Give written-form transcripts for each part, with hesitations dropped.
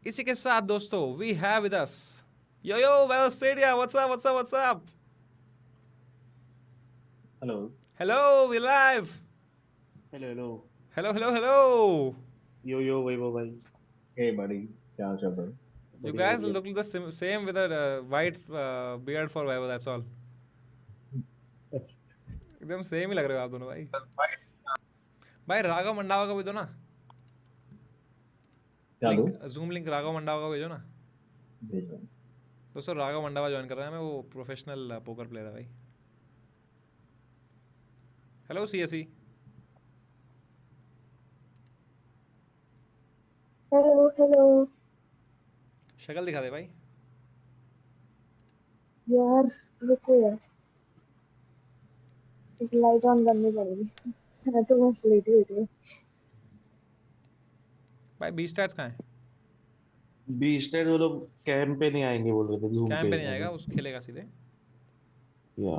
इसी के साथ दोस्तों we have with us yo yo well स्टेडिया what's up hello hello we live hello hello hello yo Vaibhav भाई। हे बड़ी क्या हाल चाल भाई? you बढ़िया guys बढ़िया। look the same with a white beard for Vaibhav, that's all. एकदम same ही लग रहे हो आप दोनों भाई। भाई राघव मंडावा का भी दो ना क्या दो? Link, zoom link Raghav Mandawa का भेजो ना। भेज रहा हूँ। दोस्तों राघव मंडावा ज्वाइन कर रहा है, मैं वो प्रोफेशनल पोकर प्लेयर है भाई। Hello CSE. Hello hello. शक्ल दिखा दे भाई। यार रुको यार, एक लाइट ऑन करनी पड़ेगी। मैं तो बस लेटी हुई थी। भाई बी स्टैट्स कहाँ है? बी स्टेट वो लोग कैंप पे नहीं आएंगे बोल रहे थे, जूम कैंप पे पे नहीं आएगा, अभी। उस खेलेगा सीधे। या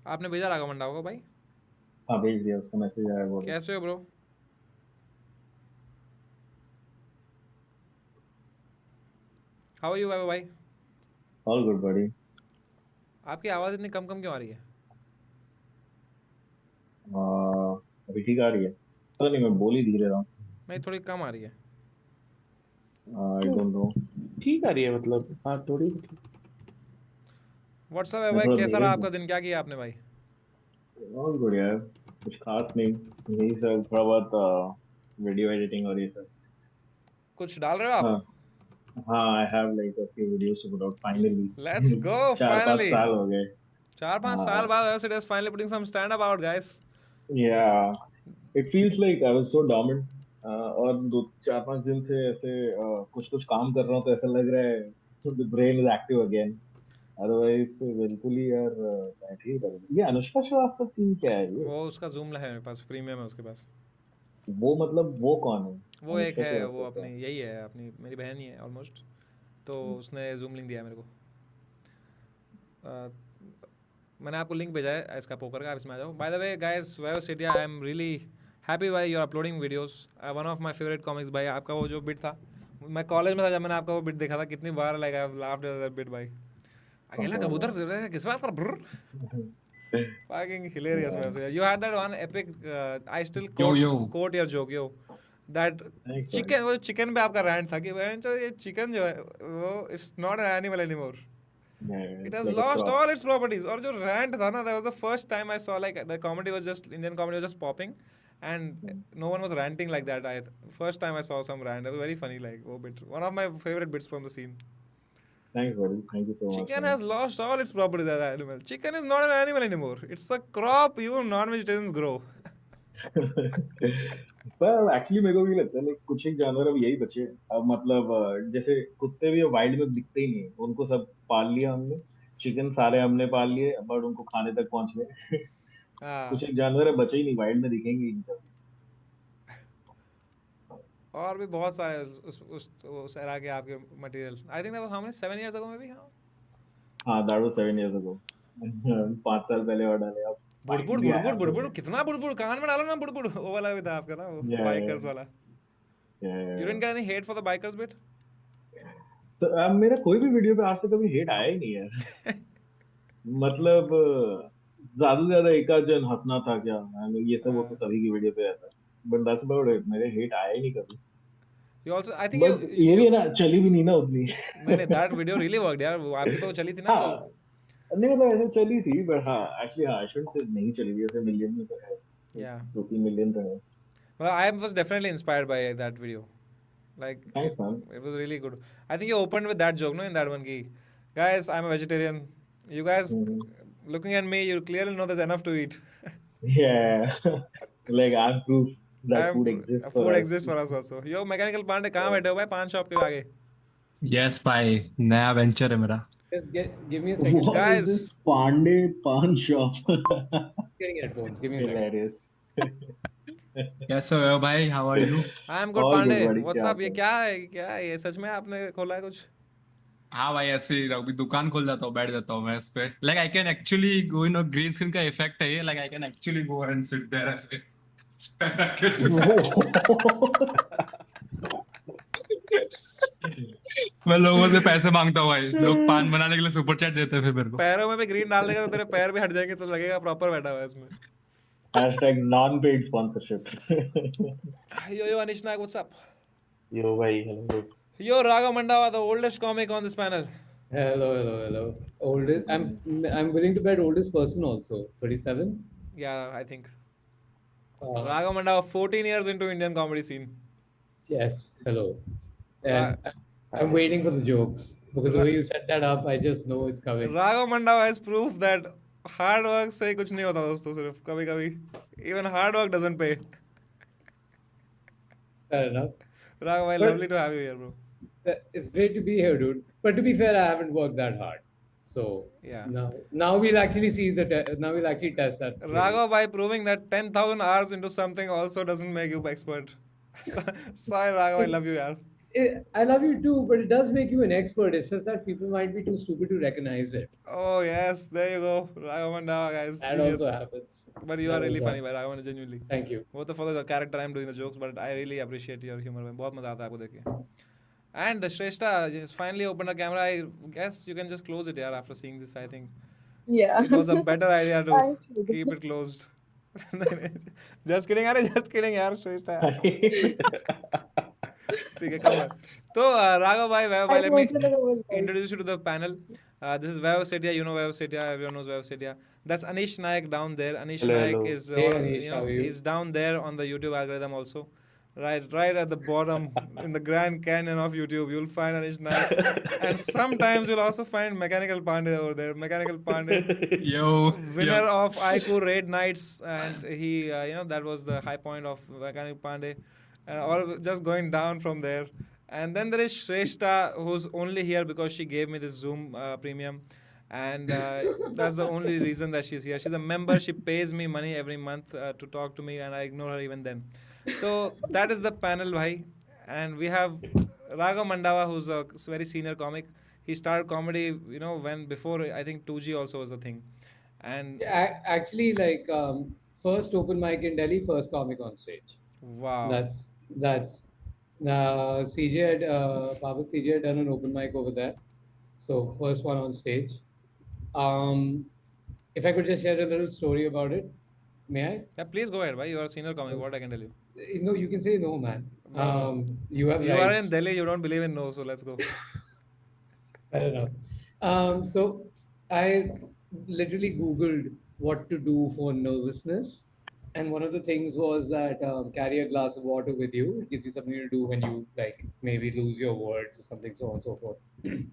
आपने भेजा राघव मंडावा को भाई? हाँ भेज दिया, उसका मैसेज आया बोलो। कैसे हो ब्रो? हाउ आर यू वैभव भाई? ऑल गुड बड़ी। आपकी आवाज़ इतनी कम कम क्यों आ रही है? अभी ठीक आ रही है? पता नहीं, मैं बोल ही धीरे रहा हूँ। नहीं थोड़ी कम आ रही है। I don't know. ठीक आ रही है मतलब, हाँ थोड़ी ठीक। व्हाट्सअप है मैं भाई, थोड़ा कैसा धीरे रहा हूँ। आपका दिन, क्या किया आपने भाई? ऑल गुड यार, कुछ खास नहीं। यही सब थोड़ा बहुत वीडियो एडिटिंग और ये सब। कुछ डाल रहे हो आप? हाँ हाँ, I have like a few videos to put out let's finally. Go 4-5 finally. साल हो गए। 4-5 साल हाँ। बाद Air is finally putting some stand up out guys. Yeah, it feels like I was so dormant. और 2-4-5 दिन से ऐसे कुछ कुछ काम कर रहा हूँ तो ऐसा लग रहा है the brain is active again. Otherwise तो बिल्कुल ही यार बैठे ही रहे। ये अनुष्का श्रीवास्तव सीन क्या है ये? वो उसका जूम है मेरे पास, प्रीमियम है उसके पास। वो मतलब वो कौन है? वो एक अनुष्का है, वो श्रीवास्तव अपनी का? यही है, अपनी मेरी बहन ही है ऑलमोस्ट। तो उसने जूम लिंक दिया है मेरे को। अ, मैंने आपको लिंक भेजा है इसका पोकर का, आप इसमें आ जाओ। बाय द वे गाइस, वेव सिटिया आई एम रियली हैप्पी भाई, you are uploading videos. One of my favourite comics भाई, आपका वो जो बिट था, मैं कॉलेज में था जब मैंने आपका वो बिट देखा था, कितनी बार like I have laughed at that bit भाई। कौन अकेला सा वाला? कबूतर से रहा है, किस बात का fucking hilarious man. So, you had that one epic I still yo quote yo quote your joke yo, that thanks sorry. Chicken, वो चिकन पे आपका रैंट था कि बहन चो ये चिकन जो है वो it's not an animal anymore, it it's has like a lost prop. All its properties. और जो रैंट था ना, that was the first time I saw like the comedy was just, Indian comedy was just popping and no one was ranting like that. I first time I saw some rant, it was very funny, like oh bit, one of my favorite bits from the scene. Thanks buddy, thank you so much Chicken man. has lost all its properties as an animal. Chicken is not an animal anymore. It's a crop you non-vegetarians grow. पर actually मेरे को भी लगता है like, कुछ एक जानवर अब यही बचे हैं। अब मतलब जैसे कुत्ते भी वाइल्ड में दिखते ही नहीं है, उनको सब पाल लिया हमने। चिकन सारे हमने पाल लिए, बट उनको खाने तक पहुंच गए। हाँ, कुछ एक जानवर है बचे ही नहीं, वाइल्ड में दिखेंगे ही नहीं कभी। और भी बहुत सारे उस एरा के आपके material. I think how many 7 years ago में भी। हाँ, हाँ दैट वाज 7 years ago। 5 साल पहले और डाले अब। बुड़बुड़ फाइनली आई बुड़बुड़ हैव द बुड़बुड़, कितना बुड़बुड़, कान में डालो ना बुड़बुड़, वो वाला भी था आपका ना, वो बाइकर्स वाला। You didn't get any hate for the bikers bit? तो अब मेरा कोई भी वीडियो पे आज तक कभी हेट आया ही नहीं है। मतलब ज्यादा से ज्यादा एक आध जन हंसना था क्या, ये सब वो तो सभी की वीडियो पे आता है। बट दैट्स अबाउट इट, मेरे हेट आया ही नहीं कभी। You also I think but ये भी यू है ना, चली भी नहीं ना उतनी। नहीं नहीं, दैट वीडियो रियली वर्कड यार, वो आपकी तो चली थी ना वो। हाँ, नहीं मतलब ऐसे चली थी, बट हाँ एक्चुअली हाँ, आई शुड से नहीं चली थी, ऐसे मिलियन में तो है। या 2-3 मिलियन तो है। I was definitely inspired by that video. Like thanks man. it was really good. I think you opened with that joke, no, in that one key. Guys, I'm a vegetarian. You guys looking at me, you clearly know there's enough to eat. Like I am proof that I'm food exist for food us. exists for us also. Yo, mechanical Pandey कहाँ बैठे हो भाई, पान shop के आगे? Yes भाई, नया venture है मेरा। Just give me a second. What is this Guys, Pandey Pan Shop? Getting headphones. Give me a second. Hilarious. कैसे हो भाई, how are you? I'm good All Pandey. good buddy, What's क्या up? ये हाल? क्या है ये, सच में आपने खोला है कुछ? हाँ भाई, ऐसे ही अभी दुकान खोल जाता हूँ, बैठ जाता हूँ मैं इस पे। Like I can actually go in, green screen का इफेक्ट है ये। Like I can actually go and sit there ऐसे। मैं लोगों से पैसे मांगता हूँ भाई, लोग पान बनाने के लिए सुपर चैट देते हैं फिर मेरे को। पैरों में भी ग्रीन डाल देगा तो तेरे पैर भी हट जाएंगे तो लगेगा प्रॉपर बैठा हुआ है इसमें. Hashtag non-paid sponsorship. Yo, Anish Nag, what's up? Yo, bhai, hello. Yo, Raghav Mandava, the oldest comic on this panel. Hello. Oldest. I'm willing to bet oldest person also. 37. Yeah, I think. Uh, Raghav Mandava, 14 years into Indian comedy scene. yes. Hello. And I'm waiting for the jokes because the way you set that up, I just know it's coming. Raghav Mandava has proof that hard work से कुछ नहीं होता दोस्तों, सिर्फ कभी-कभी even hard work doesn't pay. Fair enough. Raghav, But- lovely to have you here, bro. It's great to be here, dude. But to be fair, I haven't worked that hard. So Yeah. now we'll actually see now we'll actually test that. Raghav, by proving that 10,000 hours into something also doesn't make you expert. Sorry, Raghav, I love you, yaar. I love you too, but it does make you an expert. It's just that people might be too stupid to recognize it. Oh yes, there you go, Raghav Mandava, guys. That Genius. also happens. But you That are really also funny, by happens. Raghav, genuinely. Thank you. वो तो for the character I'm doing the jokes, but I really appreciate your humor. में बहुत मजा आता है आपको देख के. And Shrestha just finally opened a camera. I guess you can just close it, yeah. After seeing this, I think Yeah. it was a better idea to Thanks, Rudy. keep it closed. Just kidding, अरे just kidding, यार Shrestha. ठीक है, come on. तो Raghav bhai, Vaibhav bhai, I let me also like a word. introduce you to the panel. This is Vaibhav Sethia. You know Vaibhav Sethia. Everyone knows Vaibhav Sethia. That's Anish Naik down there. Anish Hello, Naik hello. is, Hey, Anish, how are you? he's down there on the YouTube algorithm also. Right at the bottom in the Grand Canyon of YouTube, you'll find Anish Naik. And sometimes you'll also find Mechanical Pandey over there. Mechanical Pandey, Yo, winner yo. of IQ Raid Nights, and he, that was the high point of Mechanical Pandey. All just going down from there. And then there is Shrestha, who's only here because she gave me this Zoom premium. And that's the only reason that she's here. She's a member. She pays me money every month to talk to me, and I ignore her even then. So that is the panel, bhai. And we have Raghav Mandava, who's a very senior comic. He started comedy, when before I think 2G also was a thing. And Actually, like first open mic in Delhi, first comic on stage. wow. That's CJ had Papa CJ had done an open mic over there. So first one on stage. If I could just share a little story about it, may I? Yeah, please go ahead, bhai. You are a senior comic. What I can tell you. No, you can say no, man. No. You have You are rights. in Delhi. You don't believe in no, so let's go. Fair enough. So I literally Googled what to do for nervousness. And one of the things was that carry a glass of water with you. It gives you something to do when you like maybe lose your words or something, so on and so forth. I'm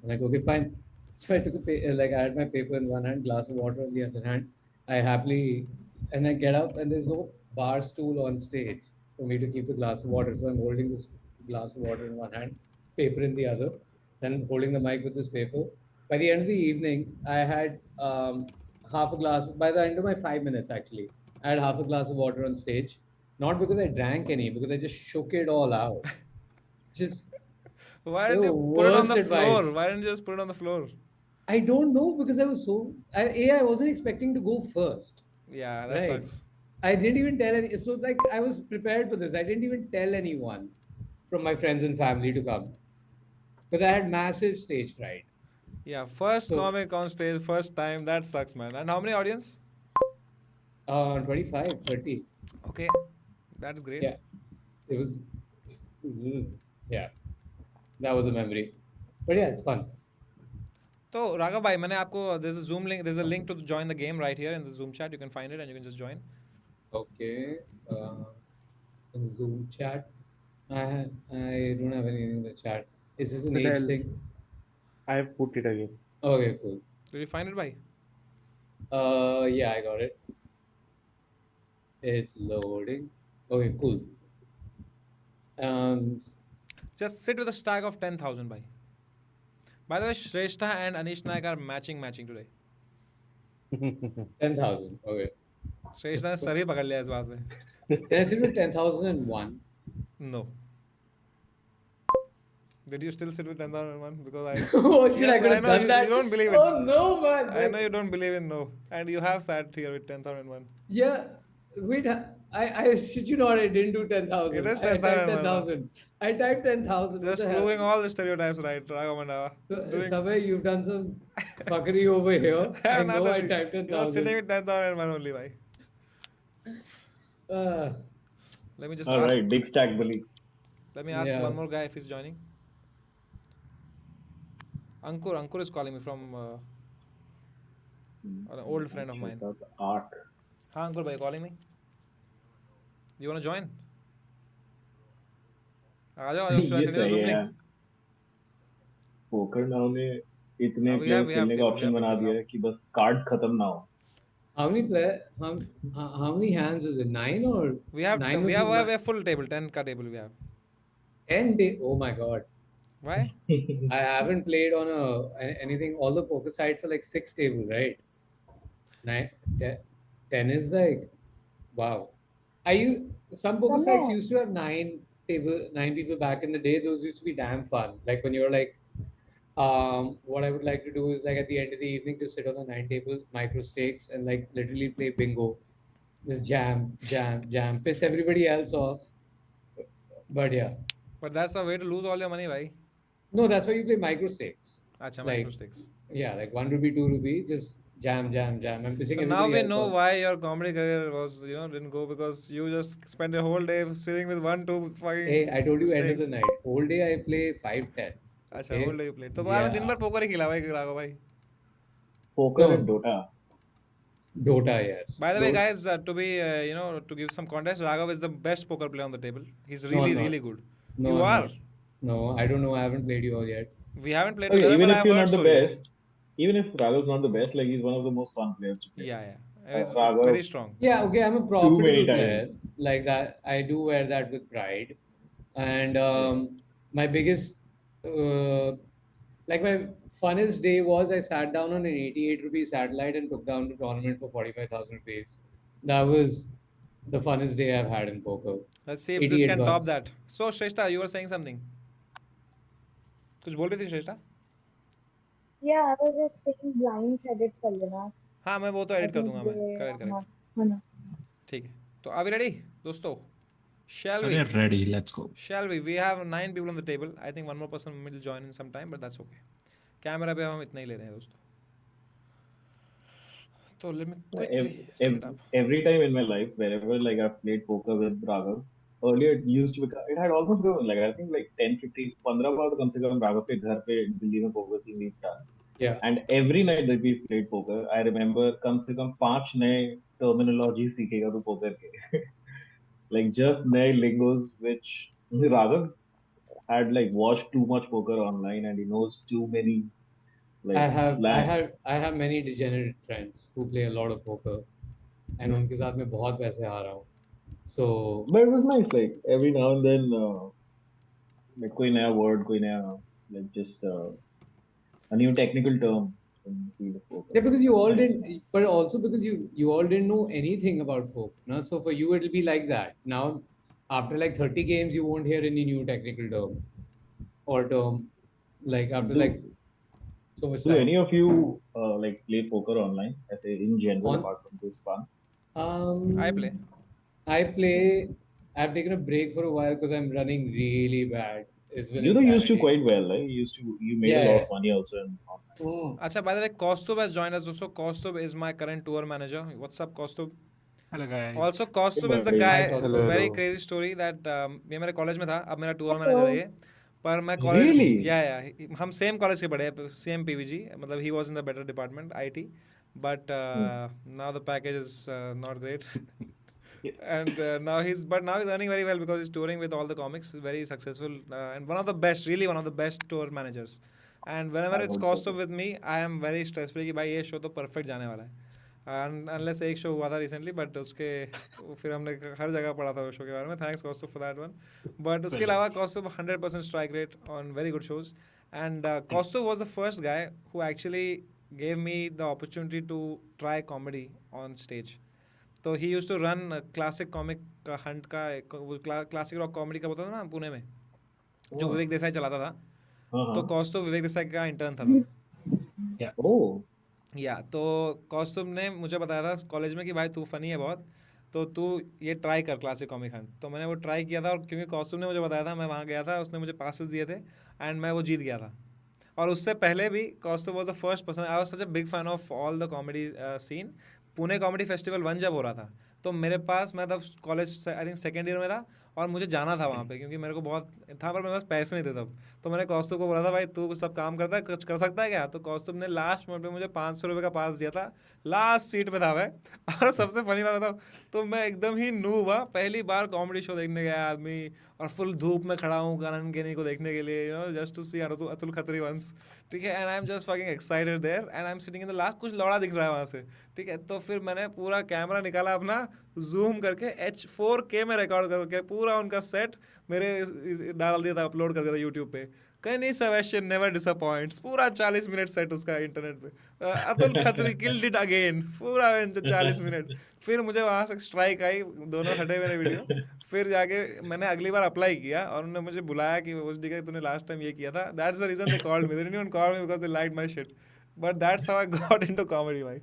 like, okay, fine. So I took I had my paper in one hand, glass of water in the other hand. I get up and there's no bar stool on stage for me to keep the glass of water. So I'm holding this glass of water in one hand, paper in the other, then holding the mic with this paper. By the end of the evening, I had half a glass. By the end of my 5 minutes, actually, I had half a glass of water on stage. Not because I drank any, because I just shook it all out. Just Why didn't The you put it on the worst floor? advice. Why didn't you just put it on the floor? I don't know because I was so. I wasn't expecting to go first. Yeah, that Right. sucks. I didn't even tell any. So like I was prepared for this. I didn't even tell anyone from my friends and family to come because I had massive stage fright. Yeah, first So- comic on stage, first time. That sucks, man. And how many audience? 25, 30. Okay, that is great. Yeah, it was. Yeah, that was a memory. But yeah, it's fun. So Raghav bhai, मैंने आपको there's a Zoom link. There's a link to join the game right here in the Zoom chat. You can find it and you can just join. Okay. In Zoom chat, I don't have anything in the chat. Is this an But age I'll- thing? I have put it again. Okay, cool. Did you find it, bhai? Yeah, I got it. It's loading. Okay, cool. Just sit with a stack of 10,000, bhai. By the way, Shrestha and Anish Naik are matching today. 10,000. Okay. Shrestha ने sir ही पकड़ लिया इस बात में. Can I sit with 10,001? No. Did you still sit with 10,001? Because I. What should I Yes, could I have know done you- that? you don't believe it. Oh no, man. I know you don't believe in no, and you have sat here with 10,001. Yeah, Wait, I shit you not, I didn't do 10,000. It is I typed 10,000, 10,000. I typed 10,000. What Just the hell? proving all the stereotypes right, Raghav Mandava. So, somewhere you've done some fuckery over here. I Not know I only, typed you are sitting 10,000. with 10,000 man only, bhai. Uh, Let me just All ask. right, big stack bully. Let me ask Yeah. one more guy if he's joining. Ankur is calling me from an old friend of mine. Check out the art. हाँ Ankur bhai calling me. You wanna join? आ जाओ ये Australia सही Zoom है link. यार। Poker now ने इतने we player have खेलने का people, we ऑप्शन have बना people दिया now. है कि बस कार्ड खत्म ना हो। how many hands is it? 9 or We have 9 we versus have a full table, 10 ka table we have. 10 day? Oh my god. Why? I haven't played on anything. All the poker sites are like 6 table, right? 9, 10 is like, wow. Some poker sites Somewhere. used to have 9 people back in the day. Those used to be damn fun. Like when you're like, what I would like to do is like at the end of the evening, just sit on the 9 table, micro stakes, and like literally play bingo. Just jam, piss everybody else off. But yeah, But that's a way to lose all your money, bhai. no, that's why you play micro stakes. Acha, Like, micro stakes. yeah, like 1 rupee, 2 rupee, just jam. I'm pissing So now everybody we else know off. why your comedy career was, didn't go because you just spent a whole day sitting with 1-2 fucking Hey, I told you end of the stakes. night. Whole day I play 5-10. अच्छा Okay? whole day you played. तो आपने दिन Yeah. भर poker ही खेला भाई राघव भाई. Poker No. And Dota. Dota, yes. By the way, Dota- guys, to be to give some context, Raghav is the best poker player on the table. He's No, really I'm not. really good. No, You I'm are. not. No, I don't know. I haven't played you all yet. We haven't played Okay, together, even but if I've you're heard not the stories. best, even if Raghav's not the best, like he's one of the most fun players to play. Yeah. He's Raghav- very strong. Yeah, okay, I'm a many profitable player. times. Like that, I do wear that with pride. And my biggest, like my funnest day was I sat down on an 88 rupee satellite and took down the tournament for 45,000 rupees. That was the funnest day I've had in poker. Let's see if this 88 can top bucks. that. So Shrestha, you were saying something. कुछ बोल रही थी श्रेष्ठा? Yeah, I was just saying blinds edit कर लेना. हाँ मैं वो तो I एडिट कर think दूंगा मैं. they Correct. हाँ, है ना. ठीक है. तो are we ready, दोस्तों? Shall we? अरे ready, let's go. Shall we? We have 9 people on the table. I think one more person will join in some time, but that's okay. Camera पे हम इतना ही ले रहे हैं दोस्तों. तो let me quickly set it up. Every time in my life, wherever like I've played poker with Raghav, earlier it used to be, it had almost been like I think like 10, 15, 15 बार तो कम से कम Raghav के घर पे दिल्ली में poker scene we've done. Yeah. And every night that we played poker, I remember कम से कम 5 नए terminology सीखेगा तू poker के. Like just नए lingos which Raghav had like watched too much poker online and he knows too many like I have many degenerate friends who play a lot of poker, and उनके साथ मैं बहुत पैसे हारा हूँ. So But it was nice, like every now and then, like कोई नया word, कोई नया like just a new technical term in the field of poker. yeah, because you all Nice. didn't, but also because you all didn't know anything about poker. No? So for you it'll be like that. Now after like 30 games, you won't hear any new technical term or term like after Do- like so much Do time. any of you like play poker online? I say in general, On- apart from this fun. I play. I play. I've taken a break for a while because I'm running really bad. It's been You know, used to insanity. quite well, right? You made a Yeah, lot yeah. of money also in online. Mm. अच्छा by the way, Kaustubh has joined us also. Kaustubh is my current tour manager. What's up, Kaustubh? Hello guys. Also, Kaustubh is the Hey, guy. hi, Kaustubh. Very Hello. crazy story that ये मेरे college में था. अब मेरा tour manager है ये. पर मैं कॉलेज Really? या हम सेम कॉलेज के पढ़े हैं, सेम PVG. मतलब he was in the better department, IT. But now the package is not great. And now he's earning very well because he's touring with all the comics, very successful, and one of the best, really one of the best tour managers. And whenever I it's hope Kaustubh so. with me, I am very stress free कि भाई ये show तो perfect जाने वाला है. Unless एक show हुआ था recently, but उसके फिर हमने हर जगह पढ़ा था उस शो के बारे में. Thanks Kaustubh for that one. But उसके अलावा Kaustubh 100% strike rate on very good shows. And Kaustubh was the first guy who actually gave me the opportunity to try comedy on stage. तो he used to run classic comic का hunt का classic rock comedy का होता था ना पुणे में, जो Oh. विवेक देसाई चलाता था. Uh-huh. तो कौस्तुभ विवेक देसाई का इंटर्न था वो. Oh. या तो कौस्तुभ ने मुझे बताया था कॉलेज में कि भाई तू फनी है बहुत, तो तू ये ट्राई कर क्लासिक कॉमिक हंट। तो मैंने वो ट्राई किया था, और क्योंकि कॉस्ट्यूम ने मुझे बताया था, मैं वहाँ गया था, उसने मुझे पासेस दिए थे एंड मैं वो जीत गया था। और उससे पहले भी costume was the first person, I was such a big fan of all the comedy scene. Pune comedy festival 1 जब हो रहा था, तो मेरे पास, मैं तब college I think second year में था, और मुझे जाना था वहाँ पे क्योंकि मेरे को बहुत था, पर मेरे पास पैसे नहीं थे तब। तो मैंने कौस्तुभ को बोला था, भाई तू सब काम करता है, कुछ कर सकता है क्या? तो कौस्तुभ ने लास्ट मोमेंट पे मुझे 500 रुपये का पास दिया था, लास्ट सीट पे था मैं। और सबसे फनी बात बताऊँ, तो मैं एकदम ही नूब हुआ, पहली बार कॉमेडी शो देखने गया आदमी, और फुल धूप में खड़ा हूँ कानन केनी को देखने के लिए, just to see Atul Khatri once, ठीक है। And I am just fucking excited there, and I am sitting in the last, कुछ लौड़ा दिख रहा है वहाँ से, ठीक है। तो फिर मैंने पूरा कैमरा निकाला अपना, जूम करके H4K में रिकॉर्ड करके पूरा उनका सेट मेरे डाल दिया था, अपलोड कर दिया था यूट्यूब पे। कहीं सेबेस्टियन नेवर डिसअपॉइंट्स, पूरा 40 मिनट सेट उसका इंटरनेट पे। Atul Khatri killed it again, पूरा 40 मिनट। फिर मुझे वहाँ से स्ट्राइक आई, दोनों हटे मेरे वीडियो। फिर जाके मैंने अगली बार अप्लाई किया, और उन्होंने मुझे बुलाया कि उस दिन तूने लास्ट टाइम ये किया था, that's the reason they called me, they didn't even call me because they liked my shit, but that's how I got into comedy भाई।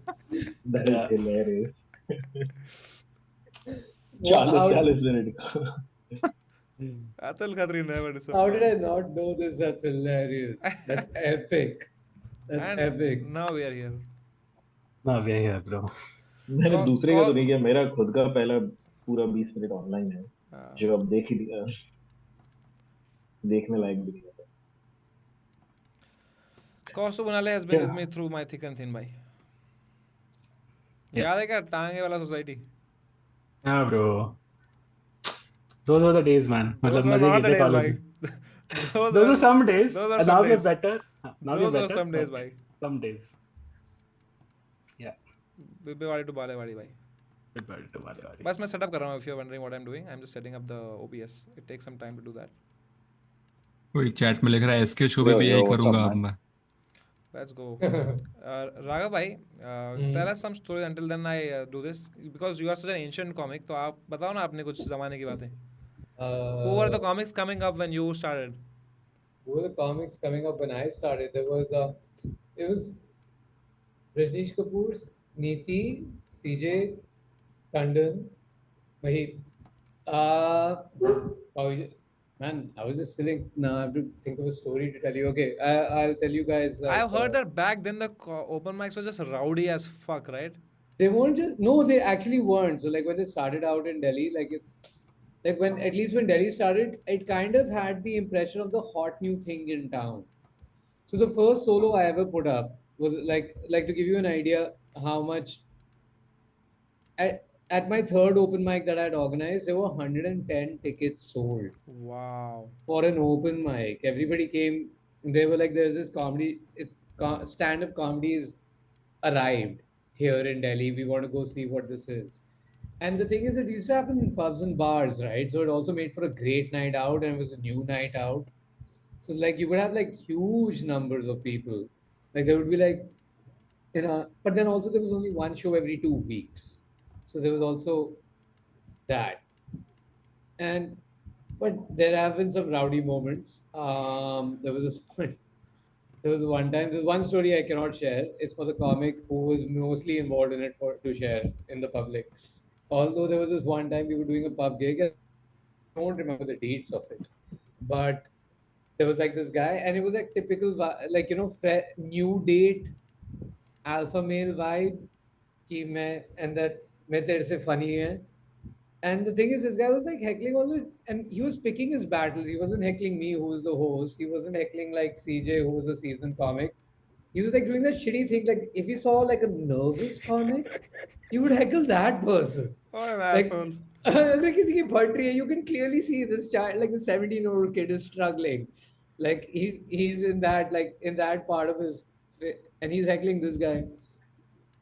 That is hilarious. Well, 40 minute का। Atul Khatri never how disappoint. did I not know this? That's hilarious. That's epic. That's And epic. now we are here. ना वे है bro. मैंने कौ- दूसरे का कौ- तो नहीं किया, मेरा खुद का पहला पूरा 20 मिनट ऑनलाइन है, हाँ। जो अब देख ही लिया, देखने लायक भी नहीं है। कौस्तु बनाले has been क्या? with me through my thick and thin भाई। Yeah. याद है क्या टांगे वाला सोसाइटी? हाँ bro, those were the days man, मतलब Those were मजे not किए the थे days कॉलेज भाई। में। Those were some days, Those were and some now we're days। better. Now we're Those were better. some days but भाई। Some days. Yeah. बिब्बेवाड़ी to Balewadi भाई। Better to वाले वाले। बस मैं सेटअप कर रहा हूँ, if you're wondering what I'm doing, I'm just setting up the OBS. It takes some time to do that. कोई चैट में लिख रहा है एसके शो पे Yo, भी yo, यही what's up, करूंगा अब man? मैं। Let's go. Raghav भाई, tell us some stories until then I do this, because you are such an ancient comic, तो आप बताओ ना अपने कुछ ज़माने की बातें। Who were the comics coming up when you started? Who were the comics coming up when I started? There was it was Rajneesh Kapoor's, Neeti, CJ, Tandon, Mahit. Oh, man, I was just feeling. Now I have to think of a story to tell you. Okay, I'll tell you guys. I've heard that back then the open mics were just rowdy as fuck, right? They weren't just no, they actually weren't. So like when they started out in Delhi, like when at least when Delhi started, it kind of had the impression of the hot new thing in town. So the first solo I ever put up was like to give you an idea how much at my third open mic that I had organized, there were 110 tickets sold Wow. for an open mic. Everybody came. They were like, "There's this comedy. It's stand-up comedy is arrived here in Delhi. We want to go see what this is." And the thing is, it used to happen in pubs and bars, right? So it also made for a great night out, and it was a new night out. So like you would have like huge numbers of people. Like there would be like, but then also there was only one show every 2 weeks. So there was also that. And but there have been some rowdy moments. There was this one. There was one time. There's one story I cannot share. It's for the comic who was mostly involved in it to share in the public. Although there was this one time we were doing a pub gig. I don't remember the dates of it, but there was like this guy, and it was like typical, like new date, alpha male vibe. Ki main, and that main tere se funny hai. And the thing is, this guy was like heckling all the, and he was picking his battles. He wasn't heckling me, who was the host. He wasn't heckling like CJ, who was a seasoned comic. He was like doing that shitty thing. Like if he saw like a nervous comic, he would heckle that person. What an Like, asshole. like किसी की फट रही है, you can clearly see this child, like the 17-year-old kid is struggling. Like he's in that part of his, and he's heckling this guy.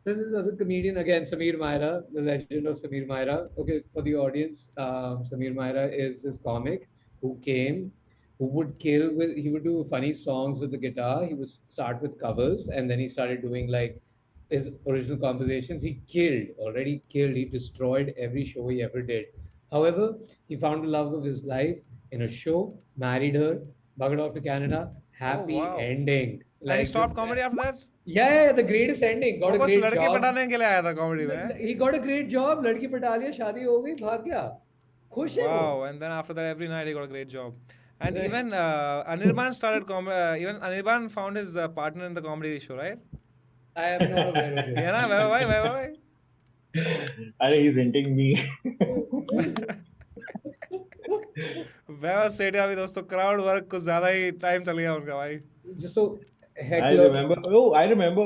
Then there's another comedian again, Samir Maira, the legend of Samir Maira. Okay, for the audience, Samir Maira is this comic who came, who would kill with, he would do funny songs with the guitar. He would start with covers, and then he started doing like his original compositions. Already killed. He destroyed every show he ever did. However, he found the love of his life in a show, married her, bugged off to Canada, happy wow. ending. And he stopped comedy after that? Yeah, the greatest ending. Got वो a बस great लड़के job. पटाने के लिए आया था comedy में. He got a great job. लड़की पटा लिया, शादी हो गई, भाग गया. खुश है वो. Wow, and then after that, every night he got a great job. And even Anirban started even Anirban found his partner in the comedy show, right? I am not aware of Yeah, this. na, why? अरे he's hinting me. वह सेठिया भी दोस्तों crowd work कुछ ज्यादा ही time चल गया उनका भाई. Just so I heckler. remember. Oh, I remember.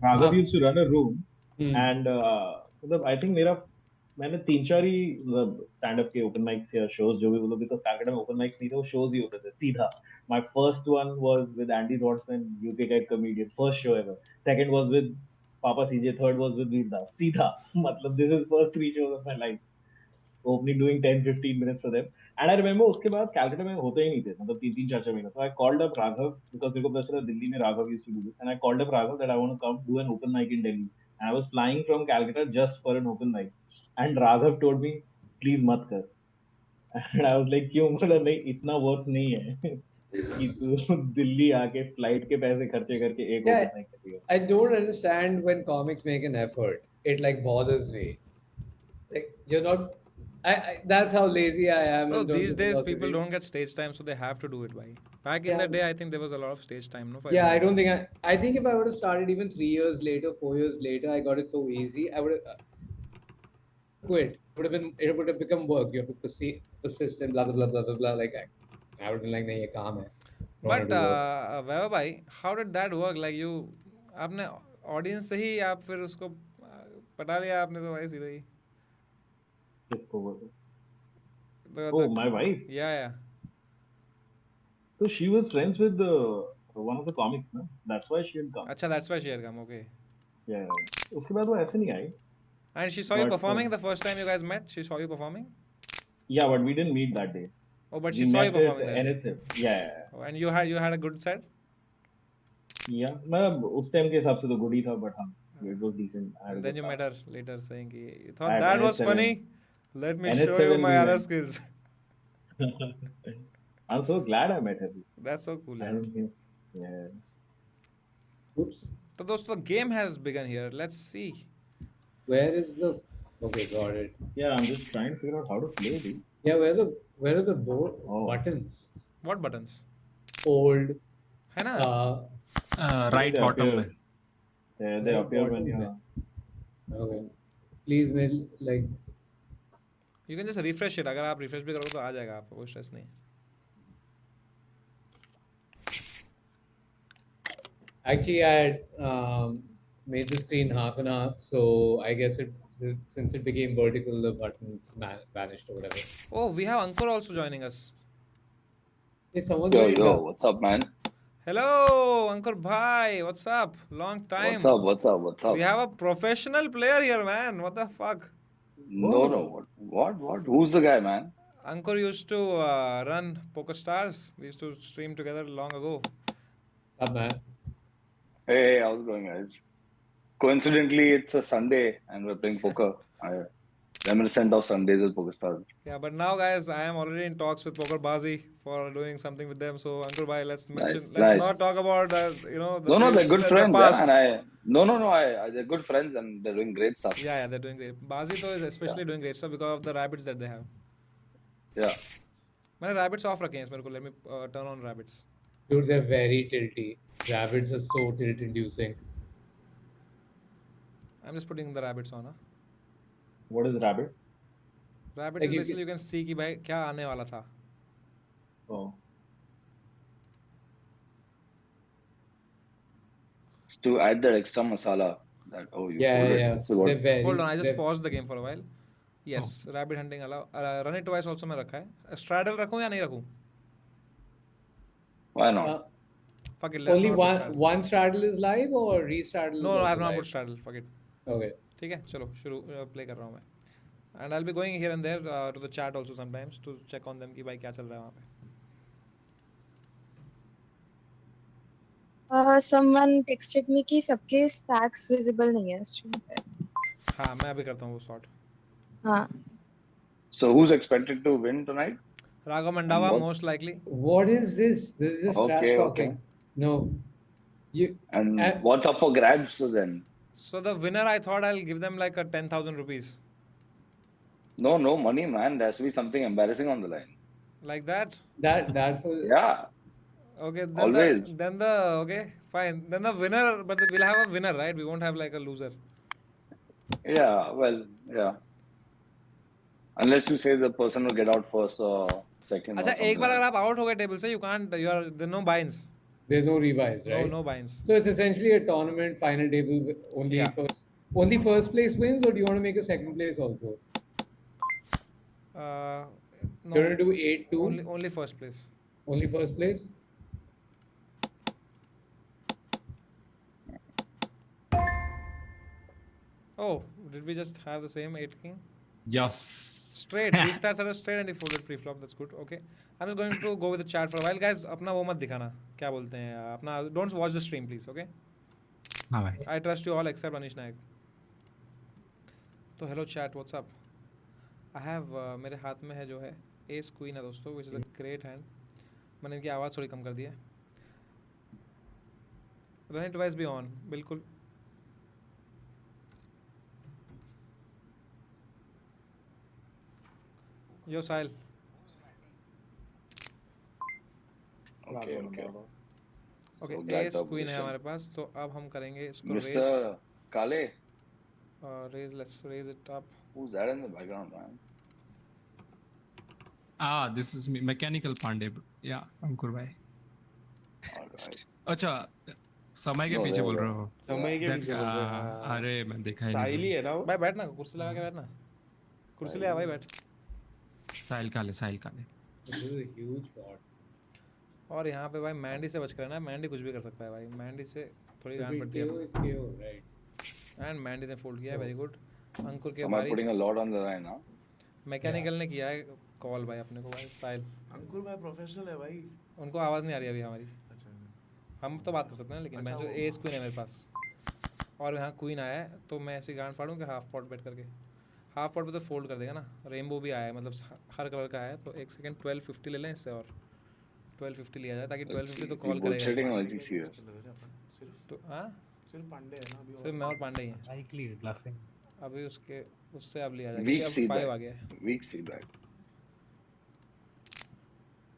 Raghav used to run a room, Hmm. and मतलब I think मैंने 3-4 ही स्टैंड अप के ओपन माइक्स या शोज जो भी बोलो बिकॉज कलकत्ता में ओपन माइक्स नहीं थे वो शोज ही होते थे सीधा. My first one was with Andy Jordson UK type comedian first show ever. Second was with Papa CJ. Third was with Vir Das. सीधा मतलब this is first 3 shows of my life. Opening doing 10-15 minutes for them. And I remember उसके बाद कलकत्ता में होते ही नहीं थे मतलब 3-3 4-4 महीने. तो I called up Raghav because मेरे को पता चला दिल्ली में Raghav used to do this and I called up Raghav that I want to come do an open mic in Delhi. And I was flying from Calcutta just for an open mic. एंड Raghav told me please मत कर. And I was like क्यों. बोला नहीं इतना worth नहीं है कि तू दिल्ली आके फ्लाइट के पैसे खर्चे करके एक Yeah. ओपन माइक करेगा. I don't understand when comics make an effort. It like bothers me. It's like you're not. I that's how lazy I am. Bro, in terms these of days philosophy. people don't get stage time, so they have to do it. By back in Yeah. the day, I think there was a lot of stage time. No, for Yeah, I everyone. don't think I think if I would have started even 3 years later, 4 years later, I got it so easy. I would have quit. It would have become work. You have to persist and blah blah blah blah blah blah. Like I would have been like, नहीं ये काम है. Don't wanna But do work. वैभव भाई, how did that work? Like you, आपने audience से ही आप फिर उसको पटा लिया आपने तो भाई सीधा ही. किसको बोलो. The, Oh, my wife. Yeah. So she was friends with one of the comics ना. That's why she had come. अच्छा, that's why she had come. Okay. Yeah. उसके बाद वो ऐसे नहीं आई. And she saw you But, performing the first time you guys met. She saw you performing. Yeah, but we didn't meet that day. Oh, but We she saw you met at performing that day. NHF. Yeah. Oh, and you had a good set. Yeah. मतलब उस time के हिसाब से तो good ही था, but हाँ, it was decent. I had a And then good you time. met her later saying कि you thought At that was NH7. funny. Let me show NH7 you my we other went. skills. I'm so glad I met her. That's so cool. I यार. don't think. Yeah. Oops. तो दोस्तों game has begun here. Let's see. Where is the? Okay, got it. Yeah, I'm just trying to figure out how to play this. Yeah, where are the board Oh. buttons? What buttons? Old. है ना? Right They bottom appear. में. They appear when Bottom you. Okay. Please mail like. You can just refresh it. अगर आप refresh भी करोगे तो आ जाएगा आपको कोई stress नहीं. Actually, I had made the screen half and half, so I guess since it became vertical, the buttons vanished or whatever. Oh, we have Ankur also joining us. Hey, someone's Yo, wearing yo, the- what's up, man? Hello, Ankur bhai. What's up? Long time. What's up? What's up? What's up? We have a professional player here, man. What the fuck? No, no. What? Who's the guy, man? Ankur used to run Poker Stars. We used to stream together long ago. Up, man. Hey, how's it going, guys? Coincidentally, it's a Sunday and we're playing poker. I'm reminiscent of Sundays with PokerStars. Yeah, but now, guys, I am already in talks with Poker Bazi for doing something with them. So, Ankur bhai, let's Nice, let's nice. not talk about the No, they're good the friends. past. They're good friends and they're doing great stuff. Yeah, they're doing great. Bazi though is especially doing great stuff because of the rabbits that they have. Yeah. मैंने rabbits off रखे हैं इसमें को. Let me turn on rabbits. Dude, they're very tilty. Rabbits are so tilt-inducing. I'm just putting the rabbits on. Huh? What is rabbits? Rabbits Like is you basically you can see कि भाई क्या आने वाला था. Oh. It's to add that extra masala. That you Yeah, put it. yeah. This is what- They're very. Hold on, I just they're- paused the game for a while. Yes, rabbit hunting allow. Run it twice also मैं रखा है. Straddle रखूँ या नहीं रखूँ? Why not? Fuck it, let's Only not do one straddle. one straddle is live or restraddle? is No, I also have not live? put straddle. Fuck it. Okay. ठीक है, चलो शुरू play कर रहा हूँ मैं. And I'll be going here and there to the chat also sometimes to check on them कि भाई क्या चल रहा है वहाँ पे. Someone texted me कि सबके stacks visible नहीं है stream पे. हाँ, मैं अभी करता हूँ वो sort. हाँ. So who's expected to win tonight? Raghav Mandava what- most likely. What is this? This is just trash Okay, talking. okay. No. You And uh, what's up for grabs then? So the winner, I thought I'll give them like a 10,000 rupees. No money, man. There has to be something embarrassing on the line. Like that. that was Yeah, Okay, always. okay, fine. Then the winner, but we'll have a winner, right? We won't have like a loser. Yeah, well, yeah. Unless you say the person will get out first or second or अच्छा एक something बार like अगर that. आप out हो गए table से, you can't, you are there no binds. there's no revise, right? No binds. So it's essentially a tournament final table with only Yeah. first place wins, or do you want to make a second place also? No, Do you want to do 8-2? only first place. Only first place? Oh, did we just have the same 8 king? Yes. Straight. He starts at a straight and he folded pre-flop. That's good. Okay. I'm just going to go with the chat for a while, guys. अपना वो मत दिखाना. क्या बोलते हैं? अपना don't watch the stream, please. Okay. हाँ भाई. I trust you all except Anish Nayak. तो hello chat. What's up? I have मेरे हाथ में है जो है Ace Queen है दोस्तों, which is a great hand. मैंने इनकी आवाज़ थोड़ी कम कर दी है. Run it twice be on. बिल्कुल. Yo Sahil. Okay. Okay So black ace top queen है position. हमारे पास, तो अब हम करेंगे इसको raise. Mr. Kale, raise, let's raise it up. who's that in the background, man? This is me, Mechanical Pandey. Yeah, अंकुर भाई. Alright. अच्छा, समय के No, पीछे there बोल we रहे go. हो. समय के That- पीछे बोल रहे हैं, हाँ। अरे मैं देखा ही साहिल ही नहीं. है ना वो? भाई बैठ ना, कुर्सी लगा के बैठ ना. कुर्सी ले आ भाई, बैठ. साहिल काले. This is a huge pot. और यहाँ पे भाई मैंडी से बच कर रहना. मैंडी कुछ भी कर सकता है भाई. मैंडी से थोड़ी The गांड big पड़ती है. KO is KO, right? And Mandy ने फोल्ड किया है. Very good. अंकुर के Am I हमारी putting a lot on the line now? Mechanical ने किया है कॉल भाई अपने को भाई. साहिल, अंकुर भाई प्रोफेशनल है भाई। उनको आवाज़ नहीं आ रही अभी हमारी. अच्छा। हम तो बात कर सकते हैं लेकिन अच्छा, मैं जो वो- एस क्वीन है मेरे पास और यहाँ क्वीन आया है, तो मैं ऐसी गांड फाड़ूँ कि हाफ पॉट बेट करके. हाफ पॉट पे तो फोल्ड कर देगा ना. रेनबो भी आया है, मतलब हर कलर का है. तो एक सेकंड 1250 ले लें इससे, और 1250 लिया जाए ताकि 1250 तो कॉल bullshitting करेगा. or is he serious? सिर्फ तो हाँ, सिर्फ पांडे है ना अभी सिर्फ मैं और पांडे ही हैं Likely is bluffing. अभी. उसके उससे अब लिया जाएगा Weak क्योंकि seed अब 5 back. आ गया है. Weak seed back.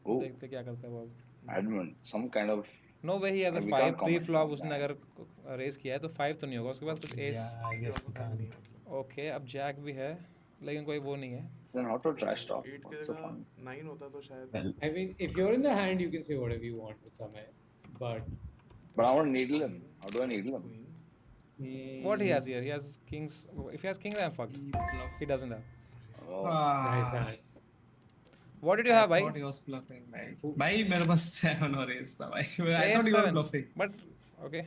Oh, देखते क्या करता है वो अब. adamant. Some kind of. No way he has a We 5 can't pre comment flop. on उसने that. अगर रेस किया है तो 5 तो नहीं होगा उसके पास. कुछ S. Yeah, I guess we can't. Okay, अब जैक भी है लेकिन कोई वो नहीं है. Then how to trash talk? 8 के What's the जगह fun? 9 होता तो शायद। Well, I mean, if you're in the hand, you can say whatever you want with Samay. But But I want to needle him. How do I needle him? Queen। What he has here? He has kings. If he has kings, I'm fucked. He doesn't have. Oh, nice hand. What did you have, I bhai? thought he was bluffing, भाई. भाई मेरे पास 7 और ace था भाई. I Ace thought you were 7. bluffing. But okay.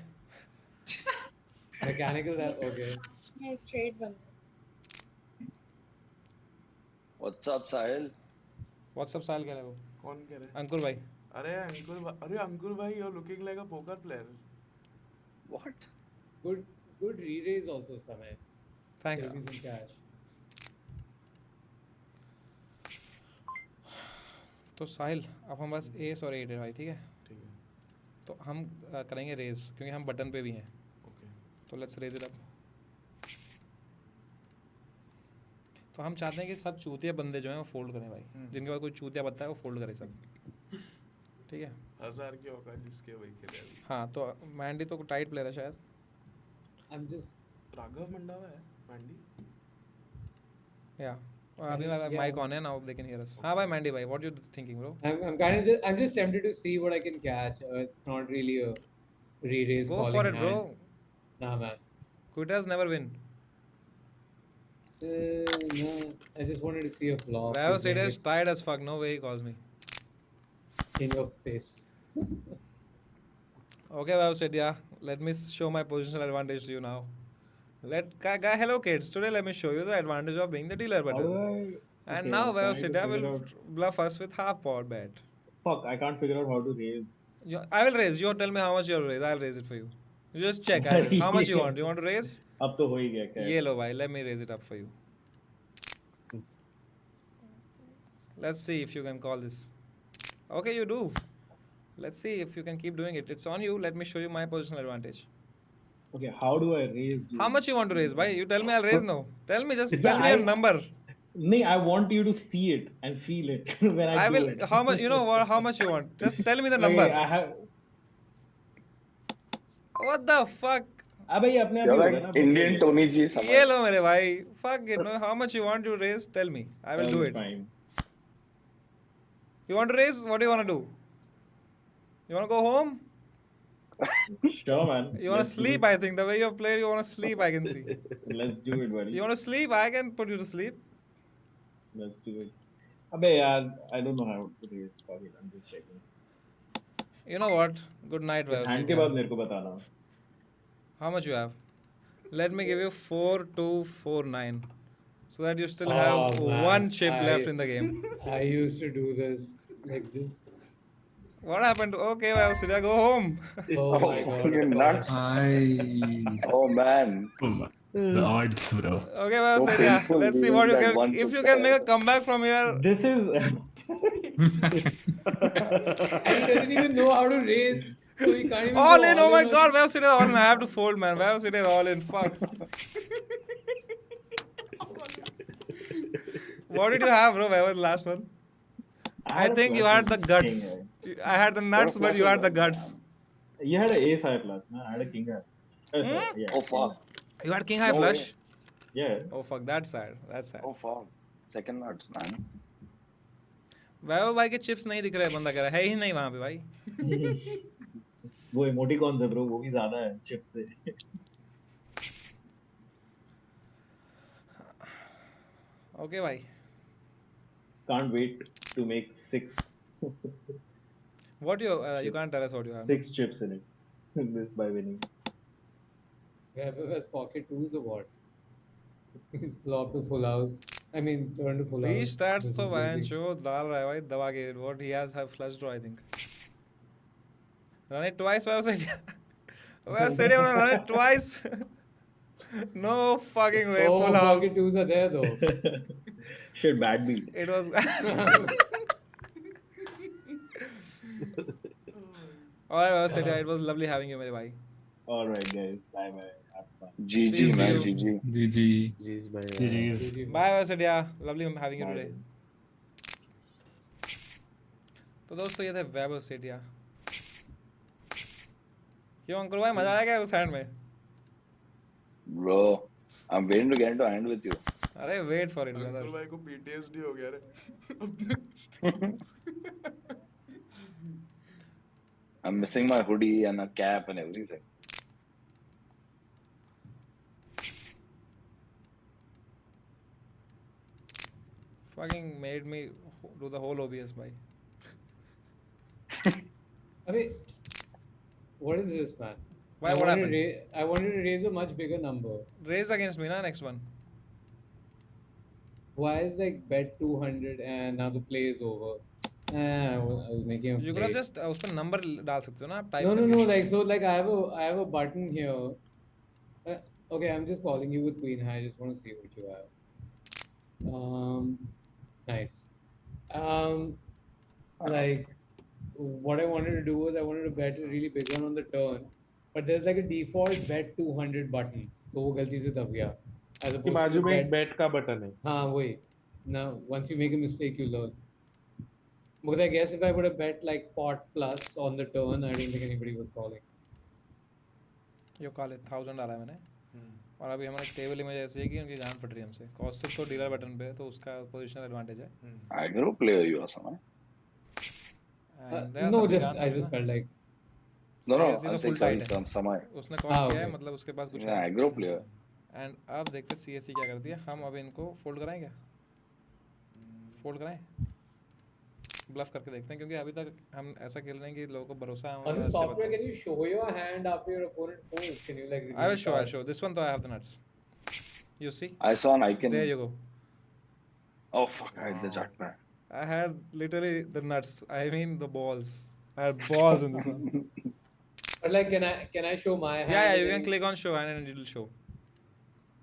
Mechanical that okay. मैं straight बन. what's up, Sahil? What's up, Sahil? कह रहा है वो? कौन कह रहा है? अंकुर भाई. अरे अंकुर भाई, you're looking like a poker player। What? Good re-raise also Samay. Thanks. Save me some cash. तो साहिल, अब हम बस एस और 8 है भाई, ठीक है. ठीक है, तो हम करेंगे रेज क्योंकि हम बटन पे भी हैं. ओके। तो लेट्स रेज इट अप. तो हम चाहते हैं कि सब चूतिया बंदे जो हैं वो फोल्ड करें भाई. जिनके पास कोई चूतिया बत्ता है वो फोल्ड करे सब. ठीक है. 1000 की औकात जिसके वही खेले अभी। हाँ, तो मैंडी तो टाइट प्लेयर है शायद. I'm just राघव मंडावा है मैंडी। या अभी माइक ऑन है ना, दे कैन हियर अस. हाँ भाई मैंडी भाई, what you thinking bro? I'm just tempted to see what I can catch. It's not really a re-raise. Go for calling it, bro. hand. Nah, man. Quitters never win. No, I just wanted to see a flop. Vayo and said then is tired as fuck. No way he calls me. just in your face. Okay, Vayo said, yeah. Let me show my positional advantage to you now. Hello kids. Today let me show you the advantage of being the dealer How button. do I? And Okay, now I'm Vayo trying to said, figure will out- bluff us with half pot bet. Fuck, I can't figure out how to raise. I will raise. You tell me how much you'll raise. I'll raise it for you. You just check. How much you want? You want to raise? अब तो हो ही गया क्या? ये लो भाई. Let me raise it up for you. Let's see if you can call this. Okay, you do. Let's see if you can keep doing it. It's on you. Let me show you my positional advantage. Okay, how do I raise? Dude? How much you want to raise? Bhai, you tell me, I'll raise now. Tell me, just Yeah, tell me a number. No, I want you to see it and feel it when I I do will. it. How much? You know what? How much you want? Just tell me the Okay, number. I have. What the fuck? अबे ये अपने आप ही You're होगा like ना Indian बदलेगा। Tony G. ये Samay. लो मेरे भाई. Fuck it. No, how much you want to raise? Tell me. I will do Okay, it. fine. You want to raise? What do you want to do? You want to go home? Sure, man. You want to Let's do sleep? it. I think the way you have played, you want to sleep. I can see. Let's do it, buddy. You want to sleep? I can put you to sleep. Let's do it. अबे यार, I don't know how to raise. Fuck it, I'm just checking. You know what? Good night, Hand Vaibhav. के बाद मेरे को बताना. How much you have? Let me give you 4249. So that you still Oh, have man. one chip left in the game. I used to do this like this. What happened? Okay, well, Surya, go home. Oh Oh, my god. fucking of nuts. course. Oh man. The odds, bro. Okay, well, So Surya, painful let's see losing what you that can. one If chip you can make a there. comeback from here. This is. And he doesn't even know how to raise, so he can't even All go in, oh my on- god, Vaibhav Surya all in. I have to fold, man. Vaibhav Surya all in. Fuck. What did you have, bro? Vaibhav, the last one? I had a think you flush had the with guts. king, I had the nuts, but you had the guts. You had an ace high flush. No, I had a king high. Sorry, yeah, Oh king fuck. You had king high No flush? way. high. Yeah. Oh fuck, that's sad. That's sad. Oh fuck. Second nuts, man. वैभव भाई के chips नहीं दिख रहे, बंदा कह रहा है ही नहीं वहां पे भाई. वो इमोटिकॉन्स है ब्रो, वो भी ज्यादा है चिप्स से. Okay भाई. Can't wait to make What you can't tell us what you have. 6 chips in it. This by winning. Whoever has pocket twos or what? He's flop to full house. I mean, turn to full house. These stats This तो is van crazy. Show डाल रहा है भाई दबा के. What he has have flush draw I think. Run it twice, Vaibhav Surya. Vaibhav Surya wanna run it twice. No fucking way. Oh, Full pocket house. twos are there though. Shit, bad beat. It was. Alright, Vaibhav Surya, it was lovely having you, मेरे भाई. All right, guys. Bye bye. Have fun. GG, See man. you. GG. GG. GG's. Bye, Vaibhav Surya. Lovely having you Bye. today. तो दोस्तों ये थे वैभव सेठिया. क्यों अंकुर भाई मजा आया क्या उस हैंड में? Bro, I'm waiting to get into hand with you. अरे wait for it Ankur brother. भाई को PTSD हो गया रे. I'm missing my hoodie and a cap and everything. Fucking made me do the whole OBS bhai. I mean, what is this, man? Why, I what wanted happened? I wanted to raise a much bigger number. Raise against me na next one. Why is like bet 200 and now the play is over? I was making a You could play. have just उसमें number डाल सकते हो ना आप type No, no, करके. no. Like so, like I have a button here. Okay, I'm just calling you with Queen High. I just want to see what you have. Nice. Like what I wanted to do was I wanted to bet a really big one on the turn, but there's like a default bet 200 button. तो वो गलती से दब गया. As कि opposed बाजू to में एक bet. बैट का बटन है. हाँ वही. Now once you make a mistake, you learn. But I guess if I would have bet like pot plus on the turn, I don't think anybody was calling. You call it 1000 डाला है मैंने. और अभी हमारे table image ऐसी है कि उनकी जान फट रही है हमसे. कौस्तुभ तो डीलर बटन पे है तो उसका पोजीशनल एडवांटेज है. Aggro player you are, Samay. And there are No, some just जान I फट just रहा. felt like No, no, CSC तो I'm full saying sorry, tight है. Samay. उसने कॉल हाँ, किया है okay. मतलब उसके पास कुछ He's an है. aggro player. एंड अब देखते हैं CSC क्या करती है. हम अब इनको फोल्ड कराएं क्या? फोल्ड कराएं? ब्लफ करके देखते हैं क्योंकि अभी तक हम ऐसा खेल रहे हैं कि लोगों को भरोसा है on हमारे the अच्छे software, बंदे. can you show your hand after your opponent folds? Can you like? I will reveal show. I'll cards? show. This one though I have the nuts. You see? I saw an icon. There you go. Oh fuck, I had the jackpot. I had literally the nuts. I mean the balls. I had balls in this one. But like, can I show my hand? Yeah, and you then can click on show hand and it will show.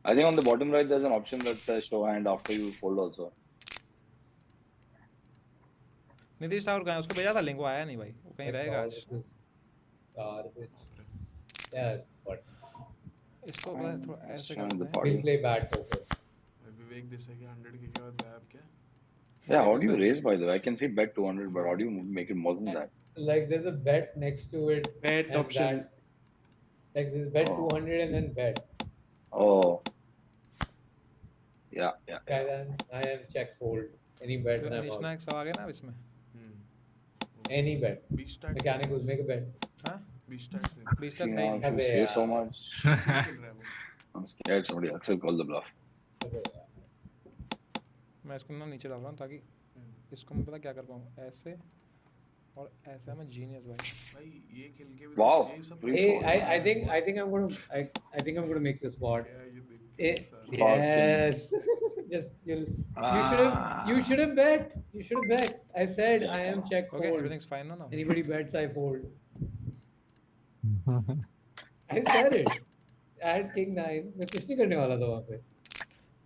I think on the bottom right there's an option that says show hand after you fold also. Nitish Thakur कहाँ है? उसको भेजा था link, वो आया नहीं भाई, वो कहीं रहेगा आज। Garbage. Yeah, it's what. इसको पता है, थोड़ा ऐसे Join the करते हैं। party. We'll play bad poker. विवेक देसाई के 100K के बाद गायब क्या? Yeah, how do you Sorry. raise, by the way? I can see bet 200, but how do you make it more than that? Like there's a bet next to it. Bet and option. that- like this bet Oh. 200 and then bet. Oh. Yeah. And then I am check fold. Any bet and I'm out. निशना एक सौ आ गया ना अब इसमें। Any bet. 20 stacks. Mechanic will make a bet. हाँ 20 stacks नहीं। 20 See, है now he if you Abbe say yaar. so much, खेल रहा है वो। I'm scared somebody else will call the bluff. मैं इसको ना नीचे डाल रहा हूँ ताकि इसको मैं पता क्या कर पाऊँ, ऐसे और ऐसे। मैं जीनियस भाई। भाई ये खेल के भी Wow. ये सब Free Hey, throw. I think I'm gonna make this board. क्या ये देख Eh, साला। yes. Just you should have bet. You should have bet. I said I am check Okay, fold. everything's fine now. Anybody bets, I fold. I said it. I had king 9. मैं कुछ नहीं करने वाला था वहाँ पे.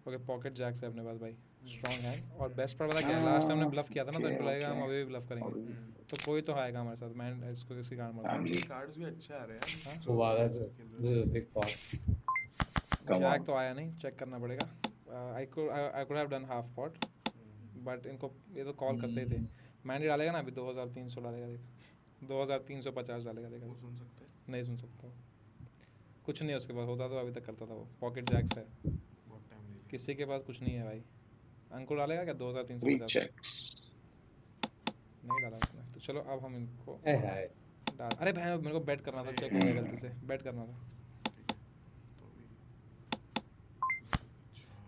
Okay, pocket jacks है अपने पास भाई, strong hand। और best part पता क्या है, लास्ट टाइम हमने bluff किया था ना, तो इनको लगेगा हम अभी भी bluff करेंगे, तो कोई तो आएगा हमारे साथ। मैं इसको किसी कारण मार दूँ। ये कार्ड्स भी अच्छे आ रहे हैं। So wow, this is a big pot. Come jack on. तो आया नहीं, चेक करना पड़ेगा। I could have done half pot, but इनको ये तो कॉल करते ही थे। मैंडी डालेगा ना अभी 2300 डालेगा, देख 2350 डालेगा, देखा वो सुन सकते हैं। नहीं सुन सकता, कुछ नहीं है उसके पास, होता तो अभी तक करता था वो। पॉकेट जैक्स है, बहुत टाइम ले लिया। किसी के पास कुछ नहीं है भाई। अंकुर डालेगा क्या 2350? Three checks. नहीं डाला उसने, तो चलो अब हम इनको Hey, hi. डाल। अरे भाई मेरे को बेट करना था, चेक हो गया गलती से, बेट करना था।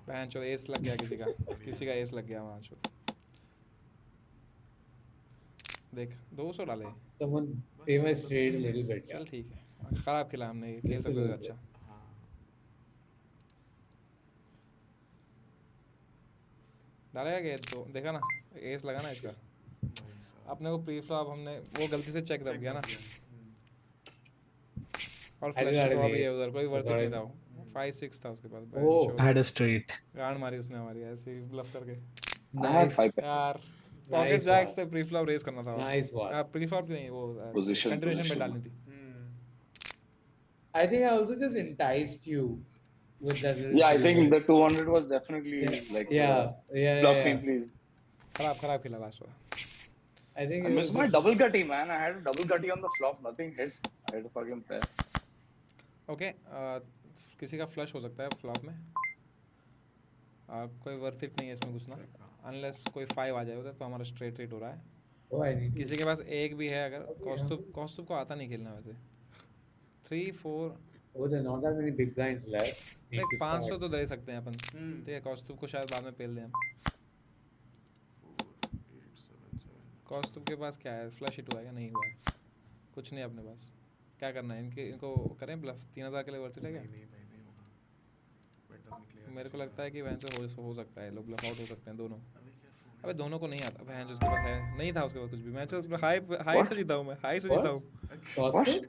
बहन चो एस लग गया किसी का एस लग गया वहाँ चो। देख 200 डाले। Someone pay my straight a little bit. चल ठीक है, खराब खिला हमने, ये खेल Just a सकते थे little अच्छा। हाँ। डालेगा क्या तो देखा ना, एस लगा ना इसका। अपने को प्री फ्लॉप हमने वो गलती से चेक दब गया ना, और I flush did draw not भी है ace. उधर, कोई वर्थ Sorry. नहीं था वो। 5-6 था उसके पास। Oh. बहन चो, I had a straight. गांड मारी उसने हमारी ऐसे ही ब्लफ करके। I had Nice. 5 यार पॉकेट Nice जैक्स one. से प्री फ्लॉप रेस करना था। Nice one. प्री फ्लॉप नहीं, वो Position, कंटिन्यूएशन पे position. डालनी थी। I think I also just enticed you with that. Little Yeah, I think freebie. the 200 was definitely like Yeah. bluff me please. खराब खेला last वाला। I think I it missed was my just- double gutty, man. I had a double gutty on the flop. Nothing hit. I had a fucking pair. Okay, किसी का flush हो सकता है flop में। कोई वर्थ इट नहीं है इसमें घुसना, अनलेस कोई 5 आ जाए उधर, तो हमारा स्ट्रेट रेट हो रहा है। Oh, I need. किसी के पास एक भी है अगर, कौस्तुभ को आता नहीं खेलना वैसे। 3 4 Oh, there are not that many big blinds left. Need like to 500 start. तो दे सकते हैं अपन, ठीक है। कौस्तुभ को शायद बाद में पेल दें हम। 4 8 7 7। कौस्तुभ के पास क्या है, फ्लश हिट हुआ है क्या? नहीं हुआ है, कुछ नहीं अपने पास। क्या करना है इनको करें ब्लफ? 3000 के लिए वर्थ इट है क्या? नहीं भाई नहीं होगा। बेटर निकलेगा। मेरे को लगता है कि वैन से हो सकता है, लोग ब्लफ आउट हो सकते हैं दोनों। अबे क्या फोन। अबे दोनों को नहीं आता बहन जो उसके पास है, नहीं था उसके पास कुछ भी। मैं उसमें हाई से जीता हूं, मैं हाई से जीता हूं। Kostic?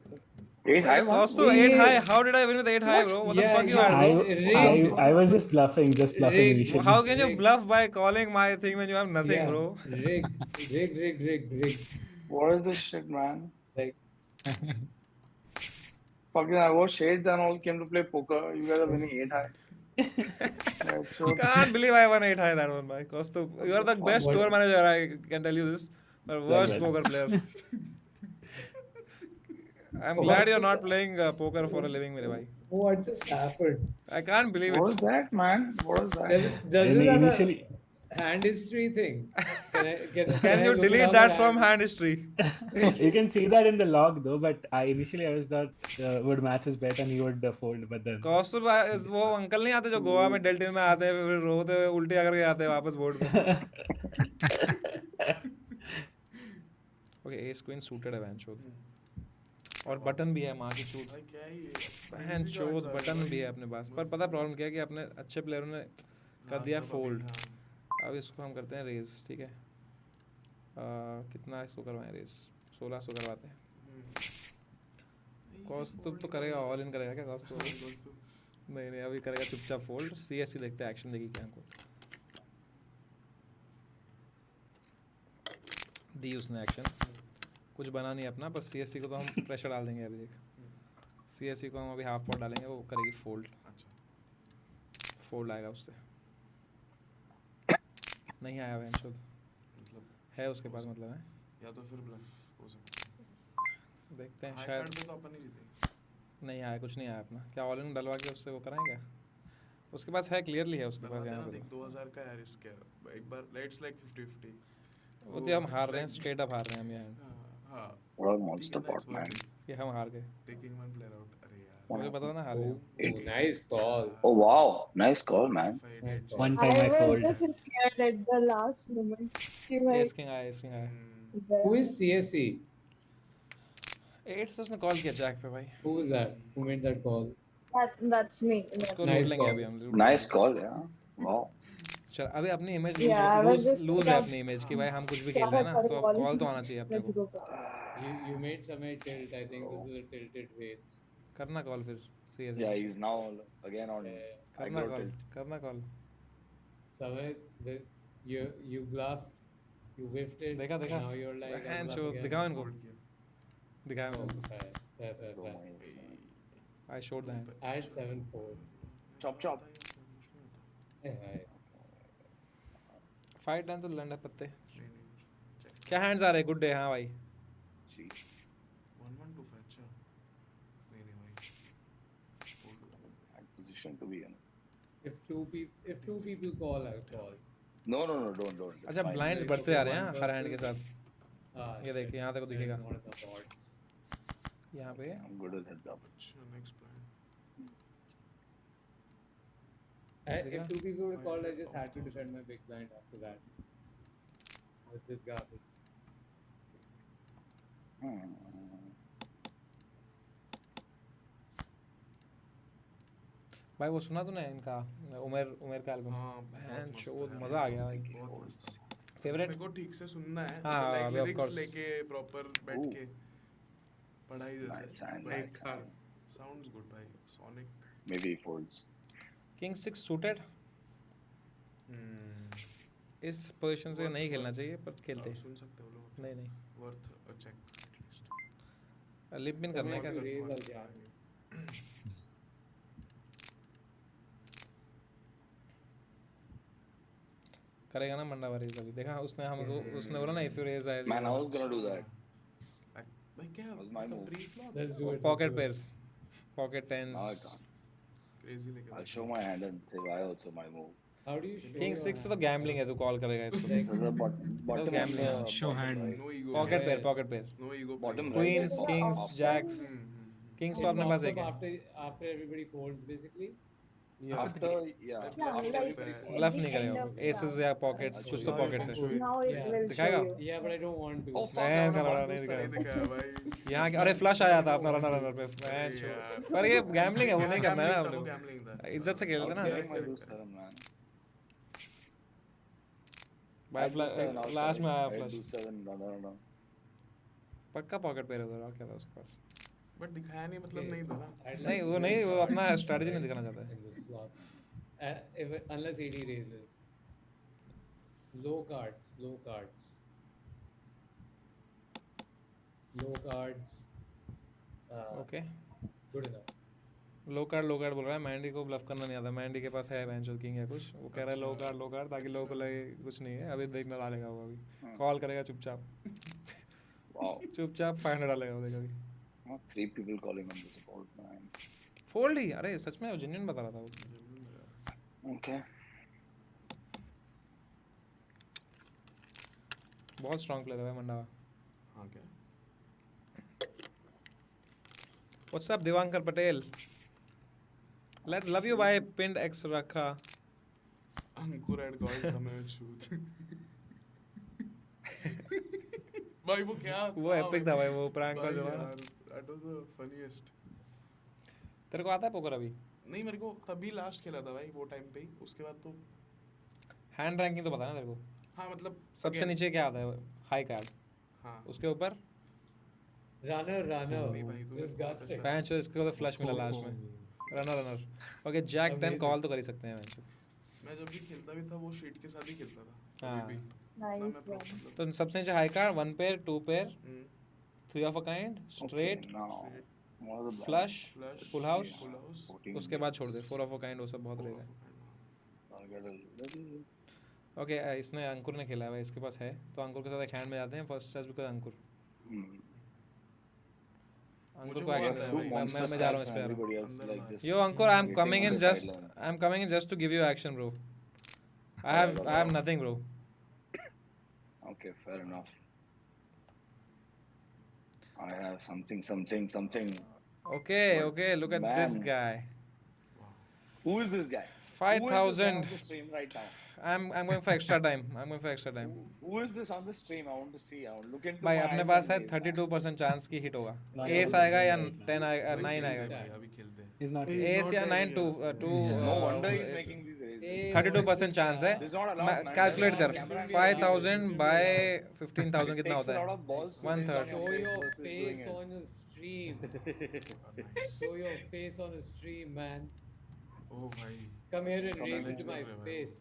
8 high one. Kostu 8 high, how did I win with 8 high, bro? What the Yeah, fuck you yeah. are? I was just bluffing Rig. initially. How can you Rig. bluff by calling my thing when you have nothing, Yeah. bro? Rig. What is this shit, man? Like, Fucking I wore shades and all came to play poker. You guys are winning 8 high. That's so- Can't believe I won 8 high that one, bhai. Kostu, you are the best What? tour manager, I can tell you this. But worst well. poker player. I'm glad you're not playing poker for a living, mere bhai. what just happened? I can't believe What it. was that, man? What was that? Does And it have initially, a hand history thing? Can Can I you look it delete up that on from hand history? you can see that in the log though. But initially I was thought would match his bet and he would fold. But then कौस्तुभ वो uncle नहीं आते जो गोवा में डेल्टिन में आते हैं, फिर रोते हुए उल्टी करके आते हैं वापस बोर्ड पे। ओके, एस क्वीन सूटेड है बहन चोद, और बटन भी है माँ की चूत। भाई क्या है ये? बहन चोद बटन भी है अपने पास। पर पता प्रॉब्लम क्या है कि अपने अच्छे प्लेयरों ने कर दिया फोल्ड। अब इसको हम करते हैं रेस, ठीक है। कितना इसको करवाएं रेस? 1600 करवाते हैं। कौस्तुभ तो करेगा, ऑल इन करेगा क्या कौस्तुभ? नहीं अभी करेगा चुपचाप फोल्ड। सीएससी देखते हैं, एक्शन देखी क्या हमको। दी उसने एक्शन, कुछ बना नहीं अपना, पर CSC को तो हम प्रेशर डाल देंगे अभी। देख CSC को हम अभी हाफ पॉट डालेंगे, वो करेगी फोल्ड। अच्छा फोल्ड आएगा उससे, नहीं आया वैंशुद, मतलब है उसके पास मतलब है। या तो फिर ब्लफ हो सकता है। देखते हैं हाई शायद कार्ड पे तो अपन ही जीते। नहीं आया, कुछ नहीं आया अपना। क्या ऑल इन डलवा के उससे वो कराएंगे? उसके पास है, क्लियरली है उसके पास डलवाते यहाँ ना पे देख, 2000 का यार रिस्क है एक बार। Let's like 50-50। तो। वो तो हम हार रहे हैं, स्ट्रेट अप हार रहे हैं हम यहाँ। हाँ What a ठीक monster है ना, pot, man. ये हम हार गए, टेकिंग वन प्लेयर आउट। अरे यार मुझे पता था ना हार गए हम। Oh, nice call. Oh wow, nice call, man. Nice call. One time I I was fold. just scared at the last moment. कि भाई एस किंग आया, एस किंग आया। Who is CSE? 8 से उसने कॉल किया जैक पे भाई। Who is that? Who made that call? that's me. उसको Nice लूट लेंगे call. अभी हम, लूट Nice लेंगे। call, yeah. Wow. चल अभी अपनी image Yeah, I was lose just lose है like, अपनी इमेज की भाई, हम कुछ भी क्या खेल रहे हैं ना, कर तो call? अब कॉल तो आना चाहिए अपने Let's को। go. You made Samay tilt. I think this is a tilted raise. करना कॉल फिर CSC। Yeah, he's now again on करना aggro कॉल, tilt. करना call. Samay, you bluff, you whiffed it. देखा देखा, Now you're like hand bluff show again. दिखाओ इनको, fold किया। दिखाया Oh, मैंने, fair. Oh my. I showed the hand. I had 7-4. Chop chop. Hey, hi. Fight done तो लंडा पत्ते। नहीं नहीं क्या हैंड्स आ रहे? Good day. हाँ भाई, See. 1125। अच्छा नहीं नहीं भाई फोल्ड हो गया। Bad position to be in. If two people call, I'll call. No, don't. It's अच्छा fine. ब्लाइंड्स बढ़ते आ रहे हैं हर हैंड के साथ। Ah, ये देख, shit. यहाँ तक दिखेगा, Not enough odds. यहाँ पे। I'm good with heads up. अच्छा next plan. If two people would have called, I just had to defend my big blind after that. With this garbage. भाई वो सुना तूने इनका उमेर का एल्बम? हाँ बहन चोद, मजा आ गया भाई। बहुत मस्त। फेवरेट? मेरे को ठीक से सुनना है, हाँ, like अभी of lyrics course। लेके प्रॉपर बैठ Ooh. के पढ़ाई Nice जैसे। hand, But nice hand. sounds good भाई, Sonic। Maybe he folds. King 6 suited इस पोजीशन से नहीं खेलना चाहिए, पर खेलते हैं। सुन सकते हो लोग। नहीं नहीं, वर्थ अ चेक एटलीस्ट। लिप पिन करना है क्या? Somebody raise our jam. करेगा ना मंडा वारी कभी, देखा उसने हमको, उसने बोला ना if you raise I Man, I was gonna do that. भाई क्या was my move. Pre flop Let's do it. Pocket pairs, pocket Now I tens. can't. Crazy लेके I'll show my hand and say why also my move. How do you show king your 6 पे तो hand? Gambling है, तू call करेगा इसको। So the bottom of gambling. the Show bottom, hand. right? No ego, pocket pair, pocket pair, no ego. Bottom queens, right. Kings, Offside. Jacks. Kings तो It अपने pops पास up एक है। after everybody folds, basically. After, yeah. Yeah, After like every at bluff the नहीं end करेगा, of aces round. या pockets, कुछ तो पॉकेट्स है। Now it Yeah. will show दिखाएगा? you. Yeah, but I don't want to. Oh fuck! Man, I wanna करा bottom नहीं side. दिखाया। दिखाया भाई। यहाँ अरे फ्लश आया था अपना रनर पे, मैच यार। पर ये गैम्बलिंग है, वो नहीं करना है ना वो अपने को। गैम्बलिंग था। इज्जत से खेलते ना। Outclearing my loose seven, man. भाई I do seven outside. Last में आया I flush, do seven, no. पक्का पॉकेट पेयर उधर, और क्या था उसके पास? बट दिखाया नहीं, मतलब नहीं था ना। I'd like नहीं to वो नहीं, raise वो my अपना hand स्ट्रेटजी नहीं दिखाना चाहता है। in this flop. Unless AD raises. Low cards. Low cards. Okay, Good enough. Low card बोल रहा है। मैंडी को ब्लफ करना नहीं आता, मैंडी के पास है वेंचर किंग है कुछ, वो कह रहा है लो कार्ड ताकि लोगों को लगे कुछ नहीं है। अभी देखना डालेगा वो, अभी कॉल करेगा चुपचाप। Wow. चुपचाप 500 डालेगा वो, देखा अभी। Not 3 people calling on the support, man. Fold ही, अरे सच में वो जेन्युइन बता रहा था वो। Okay. बहुत स्ट्रांग प्लेयर है भाई मंडावा। हाँ क्या? What's up Divankar Patel, let's love you bye पिंड एक्स रखा। Ankur had called Samay shoot। भाई वो क्या? वो एपिक था भाई, वो प्रैंक का जो था। That was the funniest। तेरे को आता है पोकर अभी? नहीं, मेरे को तभी लास्ट खेला था भाई, वो टाइम पे ही। उसके बाद तो हैंड रैंकिंग तो पता है ना तेरे को? हाँ मतलब सबसे again, नीचे क्या आता है? हाई कार्ड, हाँ उसके ऊपर Runner. नहीं भाई, तूने Disgusting. बहुत पैंच, इसको तो फ्लश मिला लास्ट में। रनर ओके, जैक 10 कॉल तो कर ही सकते हैं मैच। मैं जब भी खेलता भी था वो शीट के साथ ही खेलता था। हाँ। अभी भी Nice pro one. मतलब तो सबसे नीचे high card 1 pair 2 pair hmm, 3 of a kind straight Now, what are the blinds? Flush flush, full house full house, 14 उसके बाद छोड़ दे 4 ऑफ अ काइंड वो सब बहुत four रहेगा of a kind. I'll get a little. Okay इसने अंकुर ने खेला है भाई, इसके पास है तो अंकुर के साथ एक हैंड में जाते हैं first just because Ankur Hmm. अंकुर मुझे को वो एक्शन आता है Two भाई, monster मैं जा रहा हूँ stacks इस पे and आ रहा हूँ everybody else अंदर like ना। this. Yo Ankur I am waiting coming on in the just sideline. I am coming in just to give you action bro I have nothing bro Okay, fair enough. I have something. Okay okay look at this Man. Guy Who is this guy? 5000 Who is this guy on the stream right now? I'm going for extra time. I'm going for extra time. Who is this on the stream? I want to see. I want to look into भाई my अपने eyes पास है and gaze, man. 32% chance की hit होगा Not S able to आएगा see या right now. 10 आएगा भाई 9 खेलते आएगा हैं भाई, अभी खेलते हैं. He's not. एस या 9 2 2 No wonder he's making these raises. 32% chance है This is not allowed, man. Calculate कर Camera and 5000 बाय It 15000 कितना takes होता a lot है of balls to One raise on third. your Show face your versus doing face it. on a stream. Nice. Show your face on a stream, man. ओ भाई. Come here and Come raise on, into my कर रहे हैं face.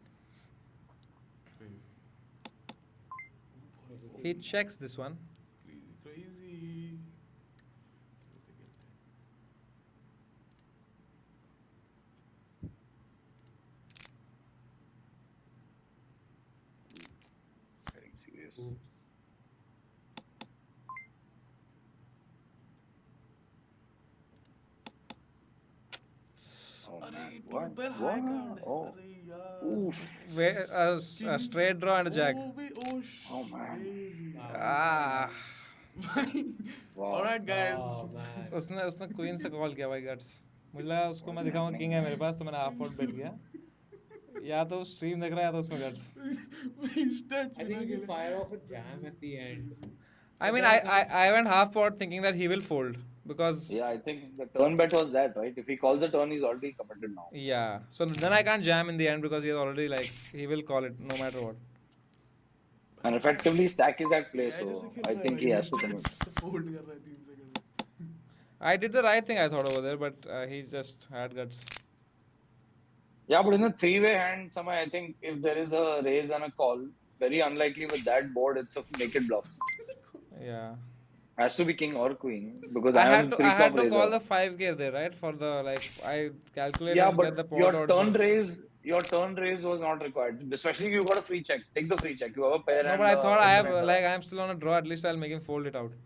he checks this one Crazy. Getting serious. Oops. Oh अरे man. To What? पर high What? Card. Oh. अरे यार. Oof. Where, a straight draw and a jack Oh, wait, oh, Oh, man. crazy. ah भाई. Wow. Alright guys. Oh man. उसने उसने queen से call किया भाई गट्स मुझे लगा उसको मैं दिखाऊंगा किंग है मेरे पास तो मैंने हाफ पॉट बैठ गया या तो स्ट्रीम देख रहा है या तो उसमें guts Instant I think if you fire off a jam at the end. I mean I went half pot thinking that he will fold because Yeah, I think the turn bet was that, right? If he calls a turn, he's already committed now. yeah so then I can't jam in the end because he has already like he will call it no matter what And effectively, stack is at play, AI जैसे so खेल I रहा है think भाई, he has to instant commit. fold कर रहा है 3 second. I did the right thing I thought over there but he just had guts Yeah, but in a three-way hand, somehow I think if there is a raise and a call, very unlikely with that board, it's a naked bluff. yeah Has to be king or queen because I, I have had to pre-flop raiser. call the 5k there right for the like I calculated Yeah, and get but the pot your odds turn of- raise was not required. Especially if you got a free check. Take the free check. You have a pair. no and but I thought I have infinite. like I am still on a draw at least I'll make him fold it out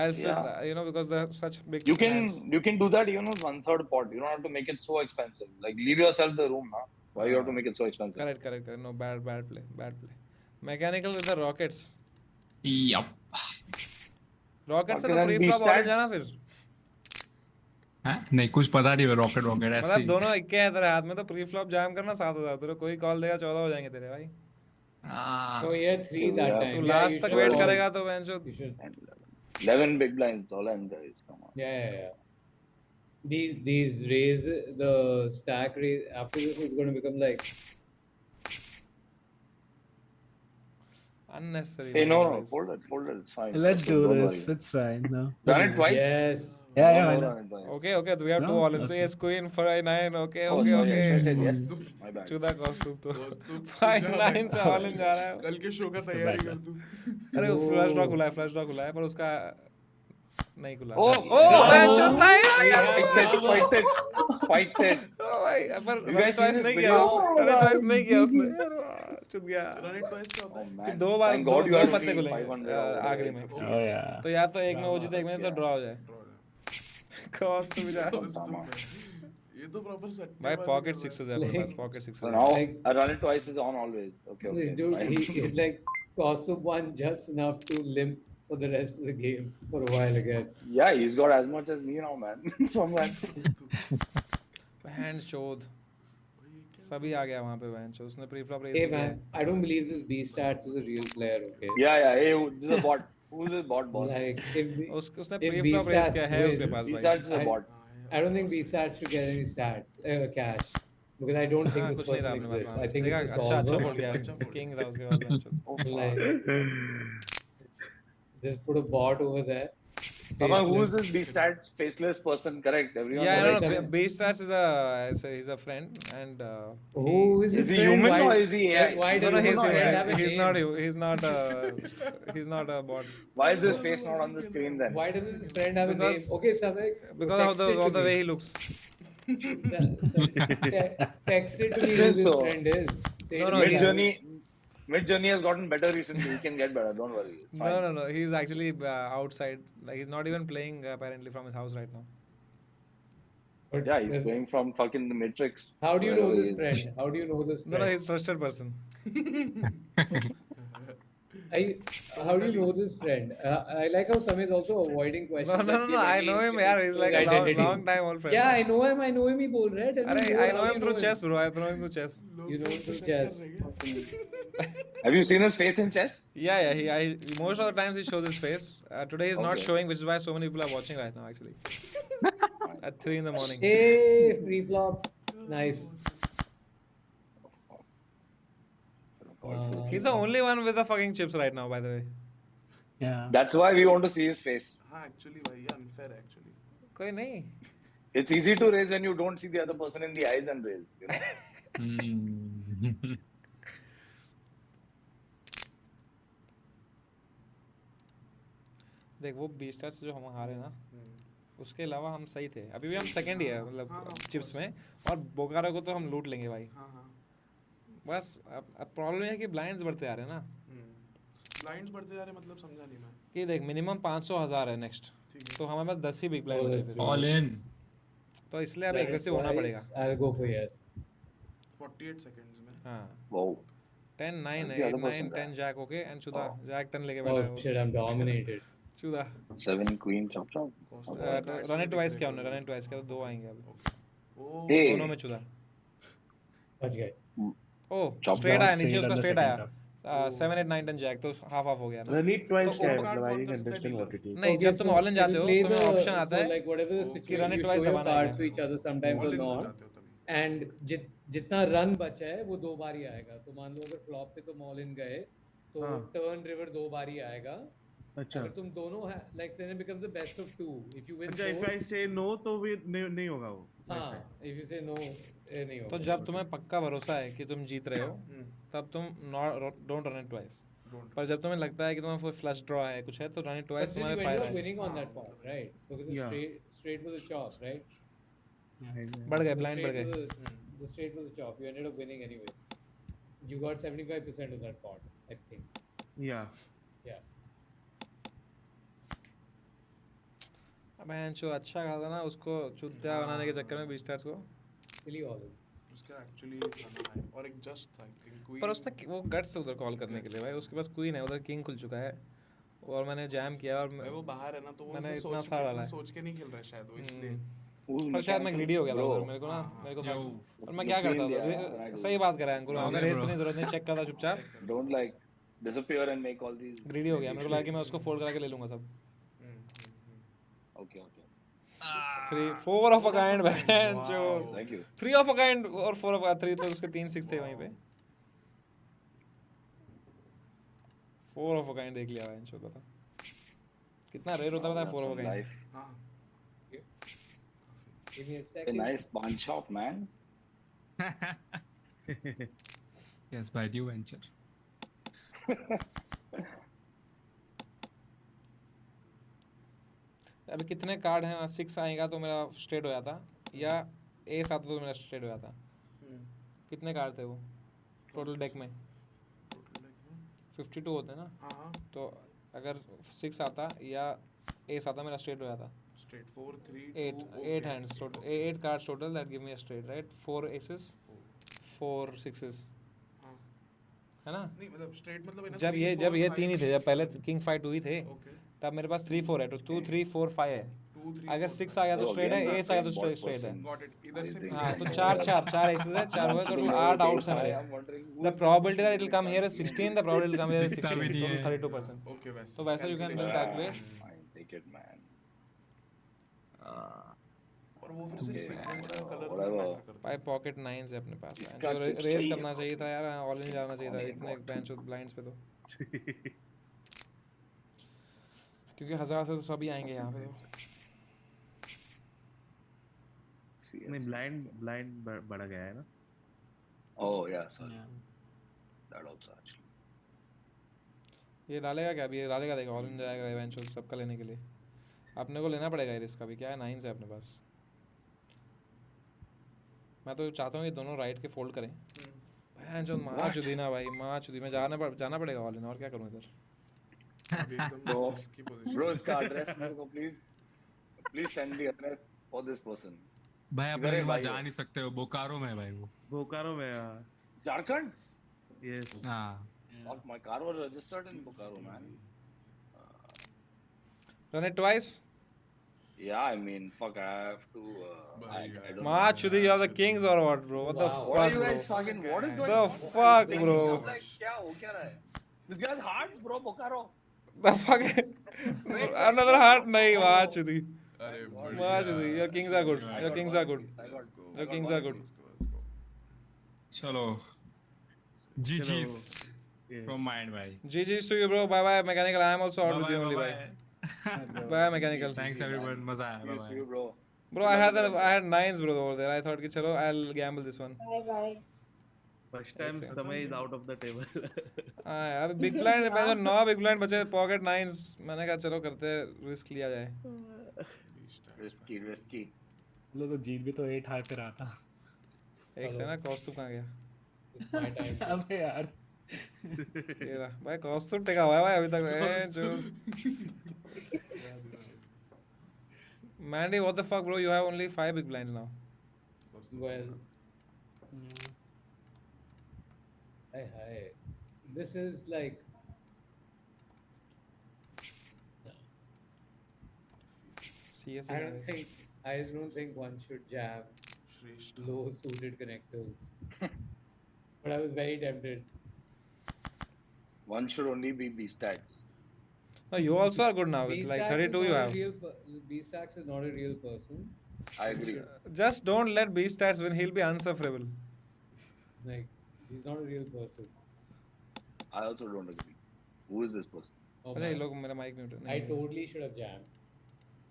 I'll still Yeah. you know because they're such big You can hands. do that even with 1/3 pot. You don't have to make it so expensive. Like leave yourself the room, now. Why you have to make it so expensive? Correct. No, bad play. Mechanical with the Rockets. Yup. Rockets से Okay, तो then pre-flop B-stats. Orange जाना फिर. हाँ? नहीं कुछ पता नहीं rocket rocket ऐसे मतलब ही दोनों इक्के हैं तेरे हाथ में तो pre-flop जैम करना 7,000 तेरे कोई कॉल देगा 14 हो जाएंगे तेरे भाई. हाँ, So yeah, 3 that Yeah. time. तू Yeah, लास्ट you तक should वेट call. करेगा तो बेंचो. You should. 11 big blinds, all I'm guys. Come on. Yeah. These raise the stack raise after this is going to become like Unnecessary. Hey, no, guys. fold it. It's fine. Let's do Don't this. worry. It's fine. No. Run it twice. yes. Yeah, No, why no, not? run it twice. Okay, we have No, two all in. So okay. yes, queen for I9. Okay. Oh, sorry, I should have said Okay. yes. दोस्त My bad. चुदा costume तो. दोस्तों, 5-9 से all in जा रहा है. कल के show का It's the तैयारी bad कर one. तू. अरे वो फ्लश ड्रॉ खुला है पर उसका नहीं खुला. Oh, Oh, बेंचो नहीं. Spiked it. ओ भाई पर You guys run see this नहीं video? किया उसने. चुद गया. रन इट ट्वाइस क्या होता Oh, है? man. दो बार Thank दो God you दो are पत्ते looking खुलेंगे 500 over there. आखिरी में. Oh yeah. तो या तो एक में वो जीते एक में तो ड्रॉ हो जाए. कॉस्ट तो जा. Drama. ये तो प्रॉपर सट्टे भाई बाजी पॉकेट कर रहा है. सिक्सेस है अपने पास pocket So sixes. now Like- a run it twice is on always. Okay. This dude, fine. he like cost of one just enough to limp for the rest of the game for a while again. Yeah, he's got as much as me now, man. From that. Hand चोद सभी आ गया वहां पे bench उसने preflop raise Hey किया man, I don't believe this B stats is a real player. Okay. Yeah. Hey, this is a bot. Who's this bot boss? Like if we, उसने if preflop B raise stats किया है उसके wins, pass These भाई. are just a I- bot. I don't think B stats should get any stats cash because I don't think हाँ, this कुछ नहीं था person अपने exists. पास. I think देखा it's a अच्छा solver. फोड़ गया. अच्छा फोड़ किंग था उसके पास bench. Oh, fuck. Like just put a bot over there. Papa, who is faceless. this B-Stats faceless person? Correct. Everyone Yeah, knows. no, Yes, no. Beastars he's a friend, and Who is his Is he friend? human Why, or is he AI? Why no, does no, his he's friend human. have a he's name? not he's not a bot Why is his face not on the screen then? Why does his friend have a name? Because- Okay, Samik, because text it of to the me. way he looks. Text it to me who this So- friend is. Say No, to no, me, he's- Mid-Journey has gotten better recently. He can get better. Don't worry. It's fine. No. He's actually outside. Like he's not even playing apparently from his house right now. But Yeah, he's is- playing from fucking the Matrix. How do you know wherever he this is. friend? How do you know this No, friend? he's trusted person. How do you know this friend? I like how Sam is also avoiding questions. No. that give I any know him, individual yaar. He's like a identity. long time old friend. Yeah, I know him. I know him. He बोल रहा है. Tell me Arey, more. I How know do him you through know chess, bro. I know him through chess. You know him through chess. Have you seen his face in chess? Yeah. Most of the times he shows his face. Today he's not Okay. showing, which is why so many people are watching right now. Actually, at 3 in the morning. Hey, free flop. Nice. He's the only one with the fucking chips right now, by the way. Yeah. That's why we want to see his face. हाँ actually भाई ये unfair है actually. कोई नहीं. It's easy to raise when you don't see the other person in the eyes and raise. You know? Hmm. देख वो बीस्टर्स जो हम हारे ना, उसके अलावा हम सही थे. अभी भी हम सेकंड ही है मतलब चिप्स में, और बोकारो को तो हम लूट लेंगे भाई. हाँ. बस अब प्रॉब्लम है कि ब्लाइंड्स बढ़ते आ रहे हैं ना. Blinds बढ़ते जा रहे मतलब समझा नहीं मैं. कि देख मिनिमम 500,000 है नेक्स्ट, तो हमारे पास 10 ही बिग ब्लाइंड बचे फिर. All in. तो इसलिए अब एग्रेसिव होना पड़ेगा. I'll go for yes. 48 seconds में. हाँ. Wow. 10 9 What's the 8 other 9 person 10 jack okay and चुदा Oh. जैक 10 लेके Oh बैठा है shit, I'm dominated. वो. चुदा 7 queen chop chop. Costa run it twice क्या होना, रन इट ट्वाइस क्या, तो 2 आएंगे अब. Oh. Hey. दोनों में चुदा. बच गए. ओह Chop स्ट्रेट down, आया नीचे, straight उसका on the स्ट्रेट second आया. chop. 7 8 9 10 जैक, तो हाफ हाफ हो गया ना. Run it twice तो क्या है overcard मतलब I कौन didn't करता है understand what dealer? it is. नहीं, जब तुम ऑल इन जाते हो play तो तुम्हें ऑप्शन आता so है like whatever the Okay. situation, run it you twice show your दबाना है. cards to each other sometimes All or in हो not. जाते हो तभी. And जितना रन बचा है वो 2 बार ही आएगा. तो मान लो अगर फ्लॉप पे तुम ऑल इन गए तो हाँ. टर्न रिवर 2 बार ही आएगा. अच्छा अगर तुम दोनों like then it becomes the best of 2. If you win अच्छा if both, I say no तो भी नहीं होगा वो. हाँ, if you say no नहीं होगा. तो जब तुम्हें पक्का भरोसा है कि तुम जीत रहे हो, तब तुम don't run it twice. Don't. पर जब तुम्हें लगता है कि तुम्हें कोई फ्लश ड्रॉ है, कुछ है, तो run it But twice still you तुम्हारे ended फायदा up है. winning on that part, right? Because the Yeah. straight was a chop, right? बढ़ गए, The ब्लाइंड बढ़ straight गए. was the straight was a chop. You ended up winning anyway. You got 75% of that pot, I think. Yeah. Yeah. बहन चो अच्छा खासा ना उसको चुद्दा बनाने के चक्कर में बीस्टर्स को. Silly all in. उसका actually खाना है और एक just था king queen. पर उसने वो गट्स उधर कॉल करने के लिए भाई, उसके पास क्वीन है, उधर किंग खुल चुका है, और मैंने जैम किया और भाई वो बाहर है ना तो वो मैंने उसे इतना सोच था डाला है. सोच के नहीं खेल रहा है शायद वो इसलिए. Who's पर शायद मैं ग्रीडी हो गया था Bro. उधर, मेरे को ना मेरे को था. Yo. और मैं क्या करता Yeah, था, I do. सही बात करा है अंकुर, Okay, अगर रेस bro. करने की जरूरत नहीं, चेक करता चुपचाप. Don't like disappear and make all these. Greedy हो गया, मेरे को लगा कि मैं उसको फोल्ड करा के ले लूंगा सब. Okay, okay. 4 of a kind बहन चो. Thank you. 3 of a kind और 4 ऑफ अ 3, तो उसके 3 6 थे वहीं पे. 4 ऑफ अ काइंड देख लिया बहन चो. बता कितना रेयर होता है 4 ऑफ अ काइंड. Life. हाँ. Give me a A second. nice pawn shop, man. Yes, by due venture. अभी कितने कार्ड हैं? 6 आएगा तो मेरा स्ट्रेट हो जाता, या एस आता तो मेरा स्ट्रेट हो जाता. कितने कार्ड थे वो टोटल डेक में? Total like में. 52 होते हैं ना, हाँ. तो अगर 6 आता या एस आता मेरा स्ट्रेट हो जाता. Straight 4 3 8 2. 8 hands total, 8 cards total that give me a straight, right? 4 aces 4 sixes, हाँ. है ना? नहीं मतलब straight मतलब है ना. जब 3, ये 4, 3 ही थे, जब पहले किंग 5 2 ही थे, Okay. तब मेरे पास 3 4 है, तो 2 3 4 5 है. 2 3. अगर 6 आ गया तो Oh, स्ट्रेट है, yes, एस आ गया तो same bot स्ट्रेट है. person. Got it. इधर से हाँ, भी. तो 4 aces है, 4 हुए, तो 8 outs है मेरे. I'm wondering The probability that it will come here is 16, the probability it will come here is इतना 16, भी नहीं total है. 32%. Okay वैसे. So वैसे you can Calculation. calculate. Fine, take it, man. और वो फिर से Okay, sequence का whatever, color whatever. matter करता है. 5 pocket 9s है अपने पास. इसका जो chips रेस चाहिए करना bro. चाहिए था यार, ऑल इन जाना चाहिए था Only इतने bot. बेंच ब्लाइंड्स पे तो. क्योंकि 1000 से तो सभी आएंगे यहाँ पे तो। नहीं ब्लाइंड बढ़ गया है ना. Oh yeah, sorry. Yeah. That also actually. ये डालेगा क्या अभी? ये डालेगा, देखो ऑल इन जाएगा इवेंचुअल सबका लेने के लिए. अपने को लेना पड़ेगा ये रिस्क. अभी क्या है, 9 है अपने पास. मैं तो चाहता हूँ ये दोनों राइट के फोल्ड करें. भैन जो माँ चुदी ना भाई, माँ चुदी में जाना पड़ेगा ऑल इन. और क्या करूँ इधर. अभी एकदम Bro, risky position. bro, इसका address मेरे को please send the address for this person. भाई आप किधर है लोग वहाँ भाई जा वो? नहीं सकते हो, बोकारो में है भाई वो. बोकारो में. Jharkhand? Yes. हाँ. Fuck, my car was registered in Bokaro, man. Run it twice. Yeah, I mean, fuck, I have to. I don't know. माँ चुदी, you are the kings or what, bro? What the Wow. What are fuck, you bro? guys fucking? What is going The on? fuck, bro? Like, क्या हो क्या रहा है? This guy's heart, bro, Bokaro. The fuck? Another heart? नहीं, माँ चुदी. अरे माँ चुदी. Your kings are good. Your kings are good. Your kings are good. चलो. GG's Yes. from my end भाई. GG's to you, bro. Bye bye, mechanical. I am also out with you only, bye. Bye, mechanical. Thanks everyone. मजा आया. See you, Bye. bro. Bro, I had 9s, bro, over there. I thought कि चलो, I'll gamble this one. Bye bye. First time समय is out of the table. हाँ यार, big blind मैं जो 9 big blind बचे, pocket 9s. मैंने कहा चलो करते, risk लिया जाए. Risky. लोग तो जीत भी तो 8 हार पे रहा था. एक से ना कॉस्ट्यूम कहाँ गया? It's my time. अबे यार. ये रहा भाई, कॉस्ट्यूम टेका हुआ है भाई अभी तक. जो Mandy, what the fuck, bro? You have only 5 big blinds now. Well, hi. This is like. CS I just don't think one should jam Shrestha. low suited connectors. But I was very tempted. One should only be B stats. No, you also are good now with like B-Stacks 32 is you not a have. B-Stacks is not a real person. I agree. Just don't let B stats win. He'll be unsufferable. Like, he's not a real person. I also don't agree. Who is this person? Oh, अच्छा ये man. लोग मेरा mic mute I totally should have jammed.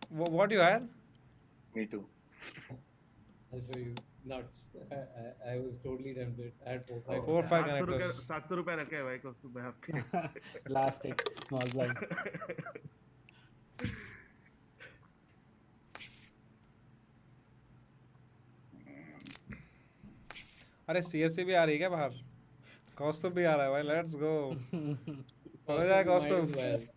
What you had? Me too. I'll show you. Nuts. I was totally tempted. I had 4-5. 4-5 connectors. 700 रुपए रखे हैं भाई costume में आपके. Last एक small blind. अरे CSC भी आ रही है क्या बाहर? कॉस्ट्यूम भी आ रहा है भाई. Let's go. हो जाए कॉस्ट्यूम.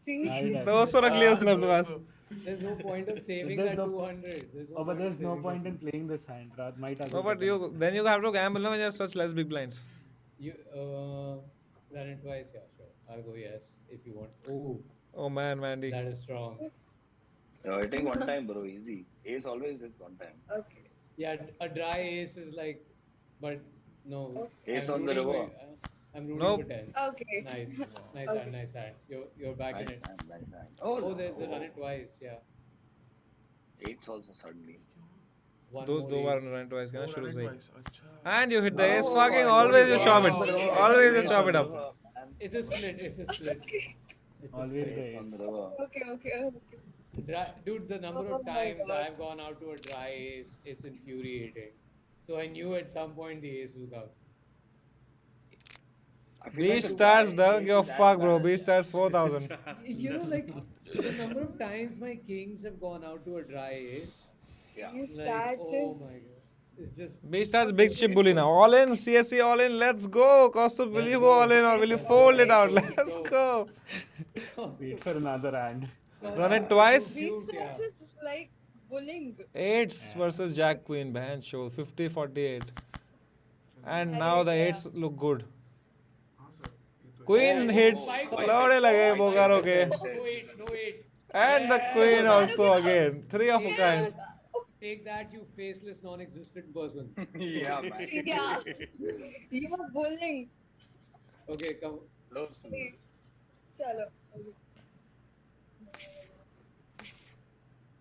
See? 200 रख लिया उसने अपने पास. There's no point of saving There's that no- 200. Oh, but there's no saving point that. in playing this hand. Raj might as No, well but get you then you have to gamble now when you have such less big blinds. You run it twice, yeah, sure. I'll go yes if you want. Oh, Oh man, Mandy. that is strong. Hitting one time, bro. Easy. Ace always hits one time. Okay. Yeah, a dry ace is like, but no. Ace I'm on the rooting river. I'm rooting Nope. for 10. Okay. Nice Okay. hand, nice hand. You're back in it. Nice. Oh, they run it twice, yeah. Eights also suddenly. One दो more दो ace. बार run twice का ना Oh, शुरू run से it he. twice. अच्छा. And you hit the ace. Fucking always you chop it. Always you chop it up. It's a split. It's a split. Okay. It's a Always split. the On ace. the river. Okay. Dude, the number Oh of my times God. I've gone out to a dry ace, it's infuriating. So I knew at some point the ace will come. I feel B like the stars guy don't is give a that fuck, bro. bad. B stars 4,000. You know, like the number of times my kings have gone out to a dry ace. Yeah. These Like, stats oh is my god. It's just B stars big chip bully now. All in, CSC all in. Let's go. Costume, will you go all in or will you fold it out? Let's go. Wait for another hand. Run it twice. these stats is just like bullying. Eights versus Jack Queen. Band show 50-48. And now the eights look good. हाँ sir. ये तो Queen hits. लौड़े लगे बोकारो के. no wait. And the queen also again. 3 of a kind. Take that, you faceless, non-existent person. Yeah, man. Yeah. You were bullying. Okay, come. Close to me. Chalo.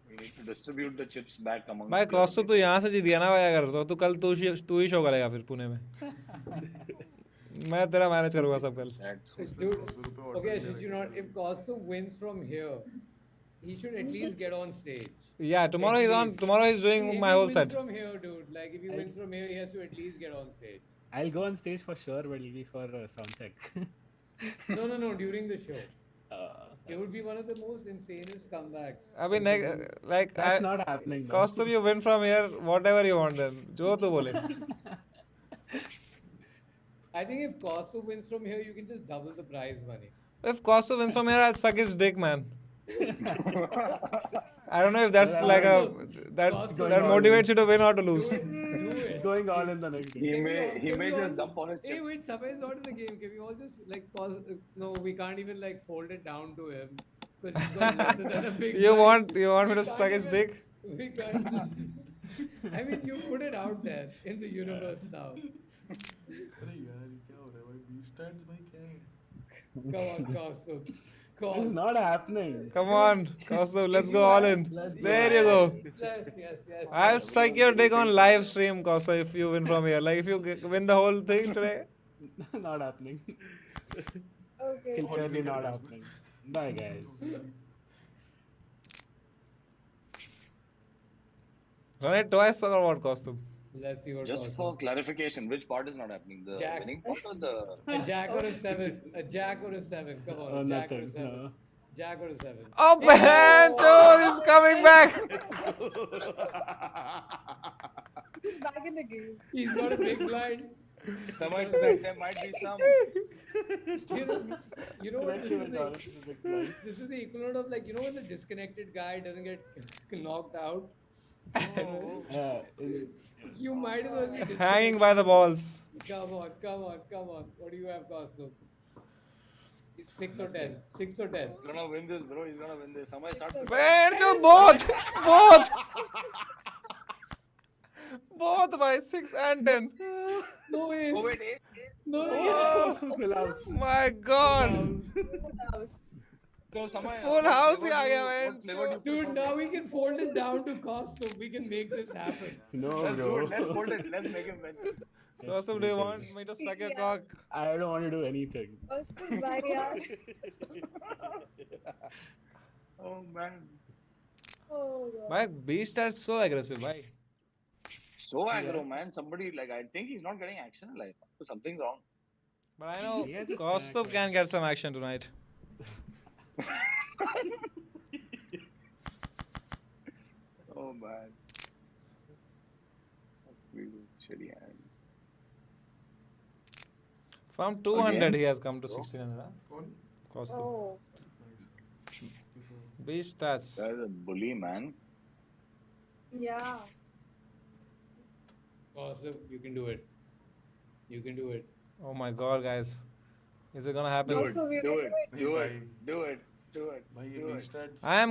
We need to distribute the chips back among. भाई कॉस्टो तू यहाँ से जीत गया ना भाई. अगर तो कल तू ही शो करेगा फिर पुणे में. मैं तेरा मैनेज करूँगा सब कल. Dude, okay, should you not? If Costa wins from here, he should at least get on stage. Yeah, tomorrow At he's on. least. Tomorrow he's doing If my he whole wins set. from here, dude. Like if he wins from here, he has to at least get on stage. I'll go on stage for sure, but it'll be for sound check. No. During the show, Uh, it would be one of the most insanest comebacks. I mean, like that's not happening. man. Kaustubh, you win from here, whatever you want then. Jo tu bole. I think if Kaustubh wins from here, you can just double the prize money. If Kaustubh wins from here, I'll suck his dick, man. I don't know if that's like that motivates you to win or to lose. Do it. Going all in the next game. He may all just dump on his Hey, chips. wait, Sabha is not in the game. Can we all just like pause? No, we can't even like fold it down to him. Because he's got lesser than a big You blind. want me to We suck can't his even- dick? We can't. I mean, you put it out there in the universe now. अरे यार ये क्या हो रहा है भाई? B-stats भाई क्या है? Come on, Kaustubh. This is not happening. Come on, Kaustubh, let's go all in. There you go. Yes. I'll suck your dick on live stream, Kaustubh, if you win from here. Like if you win the whole thing today. Not happening. Okay. Clearly not happening. Bye, guys. Run it twice or what, Kaustubh? Let's see what Just Kaustubh. for clarification, which part is not happening? The Jack. winning part or the? A jack or a seven. A jack or a seven. Come on, Oh, a jack or a nothing. seven. No. Jack or a seven. Oh man, Joe is coming back. He's back in the game. He's got a big blind. Somewhere there might be some. You know what this is? $21 is a big prize. This is the equivalent of like, you know when the disconnected guy doesn't get knocked out? Yeah, is- You might as well be disconnected. Hanging by the balls. Come on. What do you have, Kaustubh? 6 or 10? 6 or 10? He's gonna win this, bro. He's gonna win this. Somewhere start. Man, Joe, both by 6 and 10. No ways. Oh wait, ace. No. Full house. My God. So somewhere. Full house ही आ गया man. Dude, now we can fold it down to cost so we can make this happen. No, Let's do bro. it. Let's hold it. Let's make him win. Kaustubh, do you want me to suck your cock? I don't want to do anything. Kaustubh, bye yaar. Oh man. Oh god. My beast are so aggressive, bhai. So aggro, man. Somebody like I think he's not getting action. Like something's wrong. But I know Yeah, just Kaustubh can get some action tonight. Oh man. Shitty hand. From 200 Again? he has come to 1600. Huh? कौन? Kaustubh. Oh. Beast stats. That is a bully, man. Yeah. Kaustubh, you can do it. You can do it. Oh my God, guys. Is it gonna happen? Also, we Do can it. do it. Do भाई it. Do it. Do it. भाई ये Do it. B-stats. I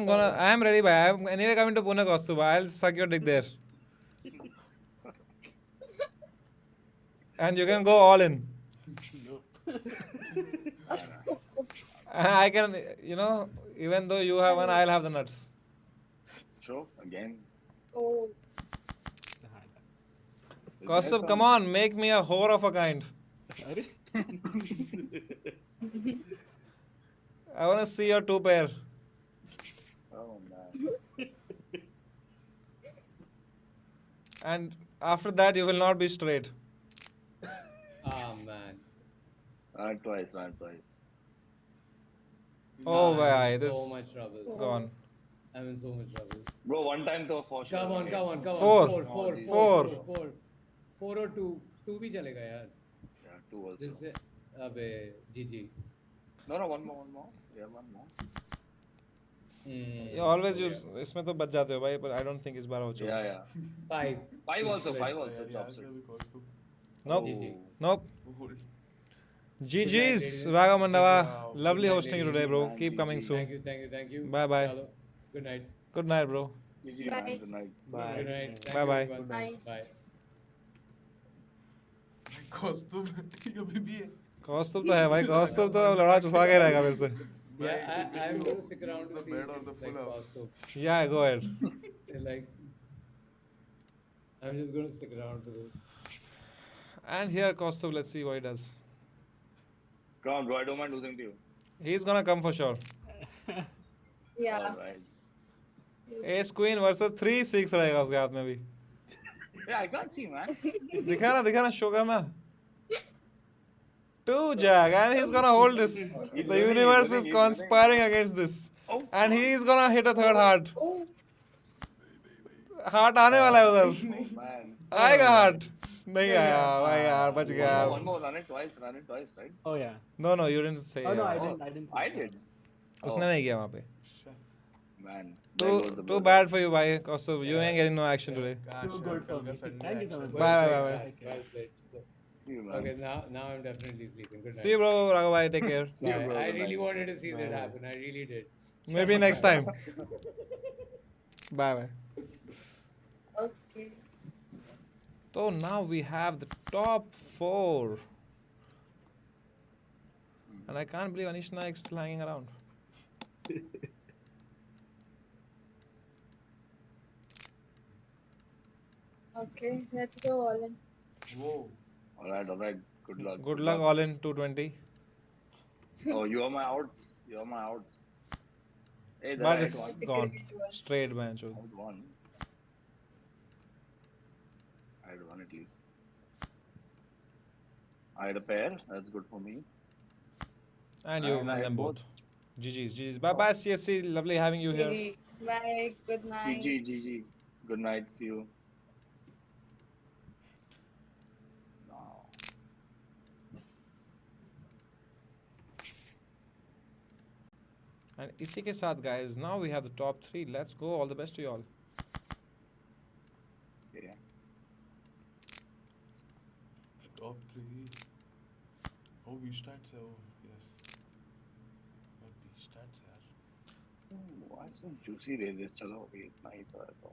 am ready, bhai. I am anyway coming to Pune, Kaustubh. I'll suck your dick there. And you can go all in. I can, even though you have one, I'll have the nuts. Show again. Oh. Kaustubh, come on, make me a whore of a kind. Arre? I want to see your two pair. Oh man. And after that, you will not be straight. Ah, man. Not twice. Oh, I'm bhai, in this so much trouble. gone. I'm in so much trouble. Bro, one time though for sure. Come on. Four. Four or two. Two भी चलेगा यार. Yeah, two also. This is, अबे GG. No, one more. Yeah, one more. You always use, इसमें तो बच जाते हो भाई, but I don't think इस बार हो चुका. Yeah. Five. Five also. यार यहाँ Chops से it. अभी Kaustubh. Nope. GG. Nope. Hold. GG's, Raghav Mandava. Lovely hosting you today, bro. Keep coming soon. Thank you. Bye bye. Chalo. Good night. Good night, bro. GG, Bye. man. Good night. Good night. Thank Bye you, bye. everyone. Bye. Bye. भाई Kaustubh अभी भी है. कौस्तुभ तो है भाई, कौस्तुभ तो लड़ा चुसा के रहेगा मेरे से. Yeah, I'm going to stick around to the see bed if or the it's full like house? Kaustubh. Yeah, go ahead. Like, I'm just going to stick around to this. And here, Kaustubh, let's see what he does. Come on, bro. I don't mind losing to you. He's gonna come for sure. Yeah. All right. Ace Queen versus 3-6 रहेगा उसके हाथ में भी. Yeah, I can't see, man. दिखा ना show करना. 2 Jack, and he's gonna hold this. He's The winning, universe he's is winning, conspiring against this, Oh, and he's gonna hit a third heart. Oh, Heart आने वाला है उधर. oh man. आएगा heart. नहीं आया भाई यार बच गया यार. One more, run it twice, right? Oh yeah. No, you didn't say. Oh no, I yeah. didn't. I did. उसने नहीं किया वहाँ पे. Man. there goes the Too ball. bad for you, bhai. Kaustubh, you ain't getting no action today. Too good for me. Thank you so much. Bye. Well played. See you, man. Okay, now I'm definitely sleeping. Good night. See you, bro. Raghav, bhai. Take care. See you, Bye. bro. I Good really night. wanted to see that happen. I really did. Maybe next time. Bye. okay. So now we have the top 4. And I can't believe Anish Naik still hanging around. Okay, let's go all in. Whoa. All right. Good luck. Good luck, all in 220. Oh, you are my outs. Hey, there But I it's had gone. Cricket one. Straight bench. one. Out one. I had one at least. I had a pair. That's good for me. And you And I win them had both. GG's. Bye, CSC. Lovely having you here. Bye. Good night. GG. Good night. See you. Now. And इसी के साथ, guys, now we have the top 3. Let's go. All the best to you all. Yeah. Top 3. Oh, V stats है वो. Yes. मैं V stats है यार. Why so juicy raises? चलो अभी इतना ही तो है तो.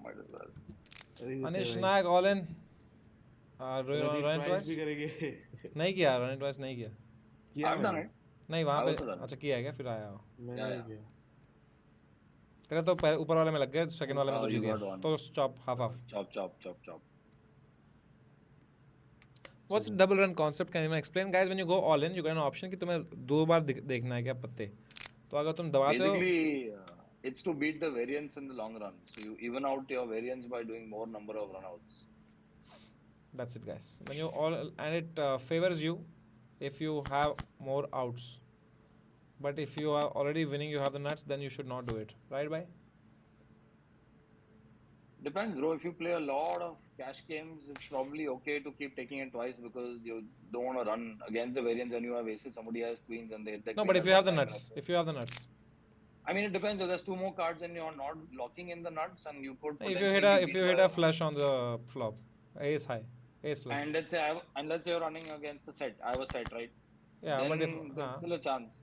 Might as well. Anish Naik, all in. Run it twice? भी करेंगे. नहीं किया, run it twice नहीं किया. I've done it. नहीं वहाँ I पे also done it. अच्छा किया है क्या फिर आया हो. मैंने नहीं किया. तेरा तो ऊपर वाले में लग गया, सेकंड वाले में तो Oh, जीत you got गया. one. तो chop half. Chop. What's the double run concept? Can you explain, guys? When you go all in, you get an option कि तुम्हें 2 बार देखना है क्या पत्ते. तो अगर तुम दबाते हो, Basically, it's to beat the variance in the long run. So you even out your variance by doing more number of runouts. that's it, guys. When you all and it favors you if you have more outs. But if you are already winning, you have the nuts, then you should not do it. Right, bhai? Depends, bro. If you play a lot of cash games, it's probably okay to keep taking it twice because you don't want to run against the variance when you have aces. Somebody has queens and they hit the No, queen but if at you have the one time, nuts, if you have the nuts, I mean, it depends. If there's 2 more cards and you're not locking in the nuts, and you could. if you hit a flush on the flop, ace high, ace flush. And let's say you're running against the set. I have a set, right? Yeah, then but if there's still a chance.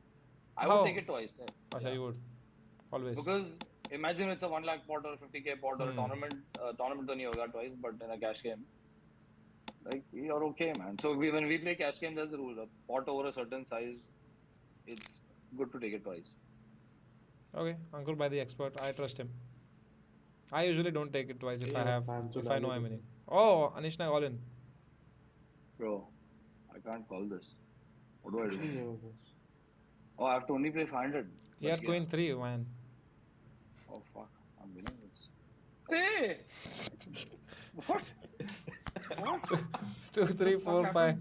I How? would take it twice. Asha, you would always. Because imagine it's a 1 lakh pot or 50k pot or tournament तो नहीं होगा twice, but in a cash game, like you're okay, man. So when we play cash game, there's a rule: a pot over a certain size, it's good to take it twice. Okay, Uncle by the expert. I trust him. I usually don't take it twice if I know I'm winning. Oh, Anish Naik all in. Bro, I can't call this. What do I do? Oh, I have to only play 500. He had queen 3, man. Oh fuck, I'm winning this. Hey! What? It's 2, 3, 4, 5.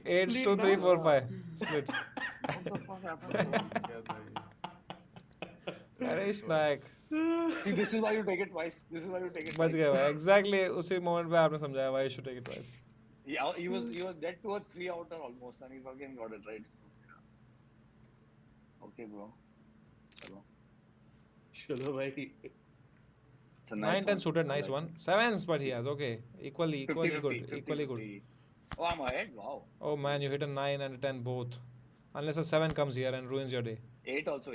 8, 2, 3, 4, 5. Split. What the fuck happened? क्या था ये? Anish Naik. See, this is why you take it twice. बच गया भाई. Exactly उसी moment पे आपने समझाया why you should take it twice. Yeah, he was dead to a 3 outer almost, and he fucking got it right. Okay, bro. Hello. चलो भाई. It's a nice 9, 10 one. suited, I nice like one. it. 7s, but he has okay. Equally 50, good. 50, Equally 50. good. Oh, I'm ahead. Wow. Oh man, you hit a 9 and a 10 both. Unless a 7 comes here and ruins your day. 8 also.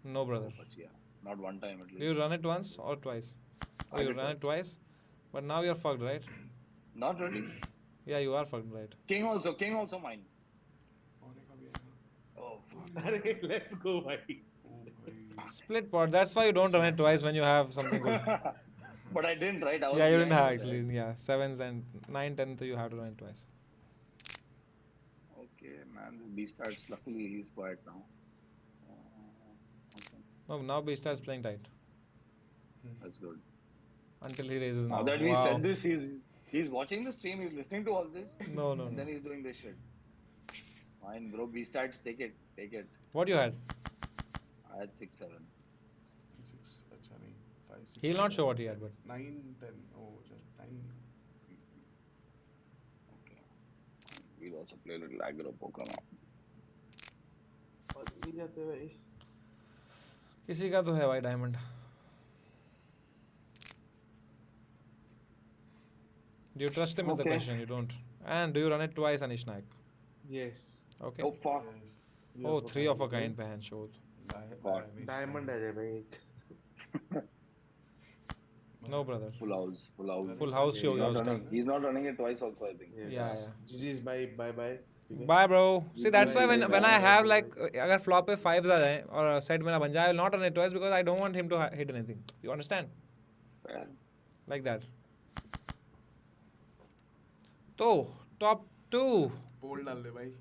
No, brother. But yeah, not one time at least. Do you run it once or twice? Oh, I you did ran it twice? But now you're fucked, right? Not really. Yeah, you are fucked, right? King also mine. और एक अभी आएगा. Oh, fuck. अरे let's go भाई. Oh भाई. Split pot. That's why you don't run it twice when you have something good. But I didn't, right? I was Yeah, you didn't behind have it, actually. Yeah, 7s and 9, 10, so you have to run it twice. Okay, man. The B starts. Luckily, he's quiet now. No, now Beastar is playing tight That's good. until he raises now. Now that we Wow. said this, he's watching the stream, he's listening to all this, No, no, and no. then he's doing this shit. Fine, bro. B-stats, take it. What you had? I had 6-7. 6, अच्छा नहीं 5 6 He'll not show what he had, but 9 10 oh just 9 Okay. We'll also play a little aggro poker now. और नहीं जाते भाई किसी का तो है भाई diamond. Do you trust him is the Okay. question. You don't. And do you run it twice, Anish Naik? yes Okay. Oh fuck. yes Oh, three of a kind behind showed. Diamond है भाई एक No, brother. Full house. Full house show. He's not, yours running, done. he's not running it twice also, I think. yes. Yeah, yeah. GG's bye bye Bye, bro. See, that's why Bye, when bye, I have bye, like अगर flop पे 5s आ जाए और set मेरा बन जाए, I will not run it twice because I don't want him to hit anything. You understand? Fair. Like that. तो top 2. बोल डाल दे भाई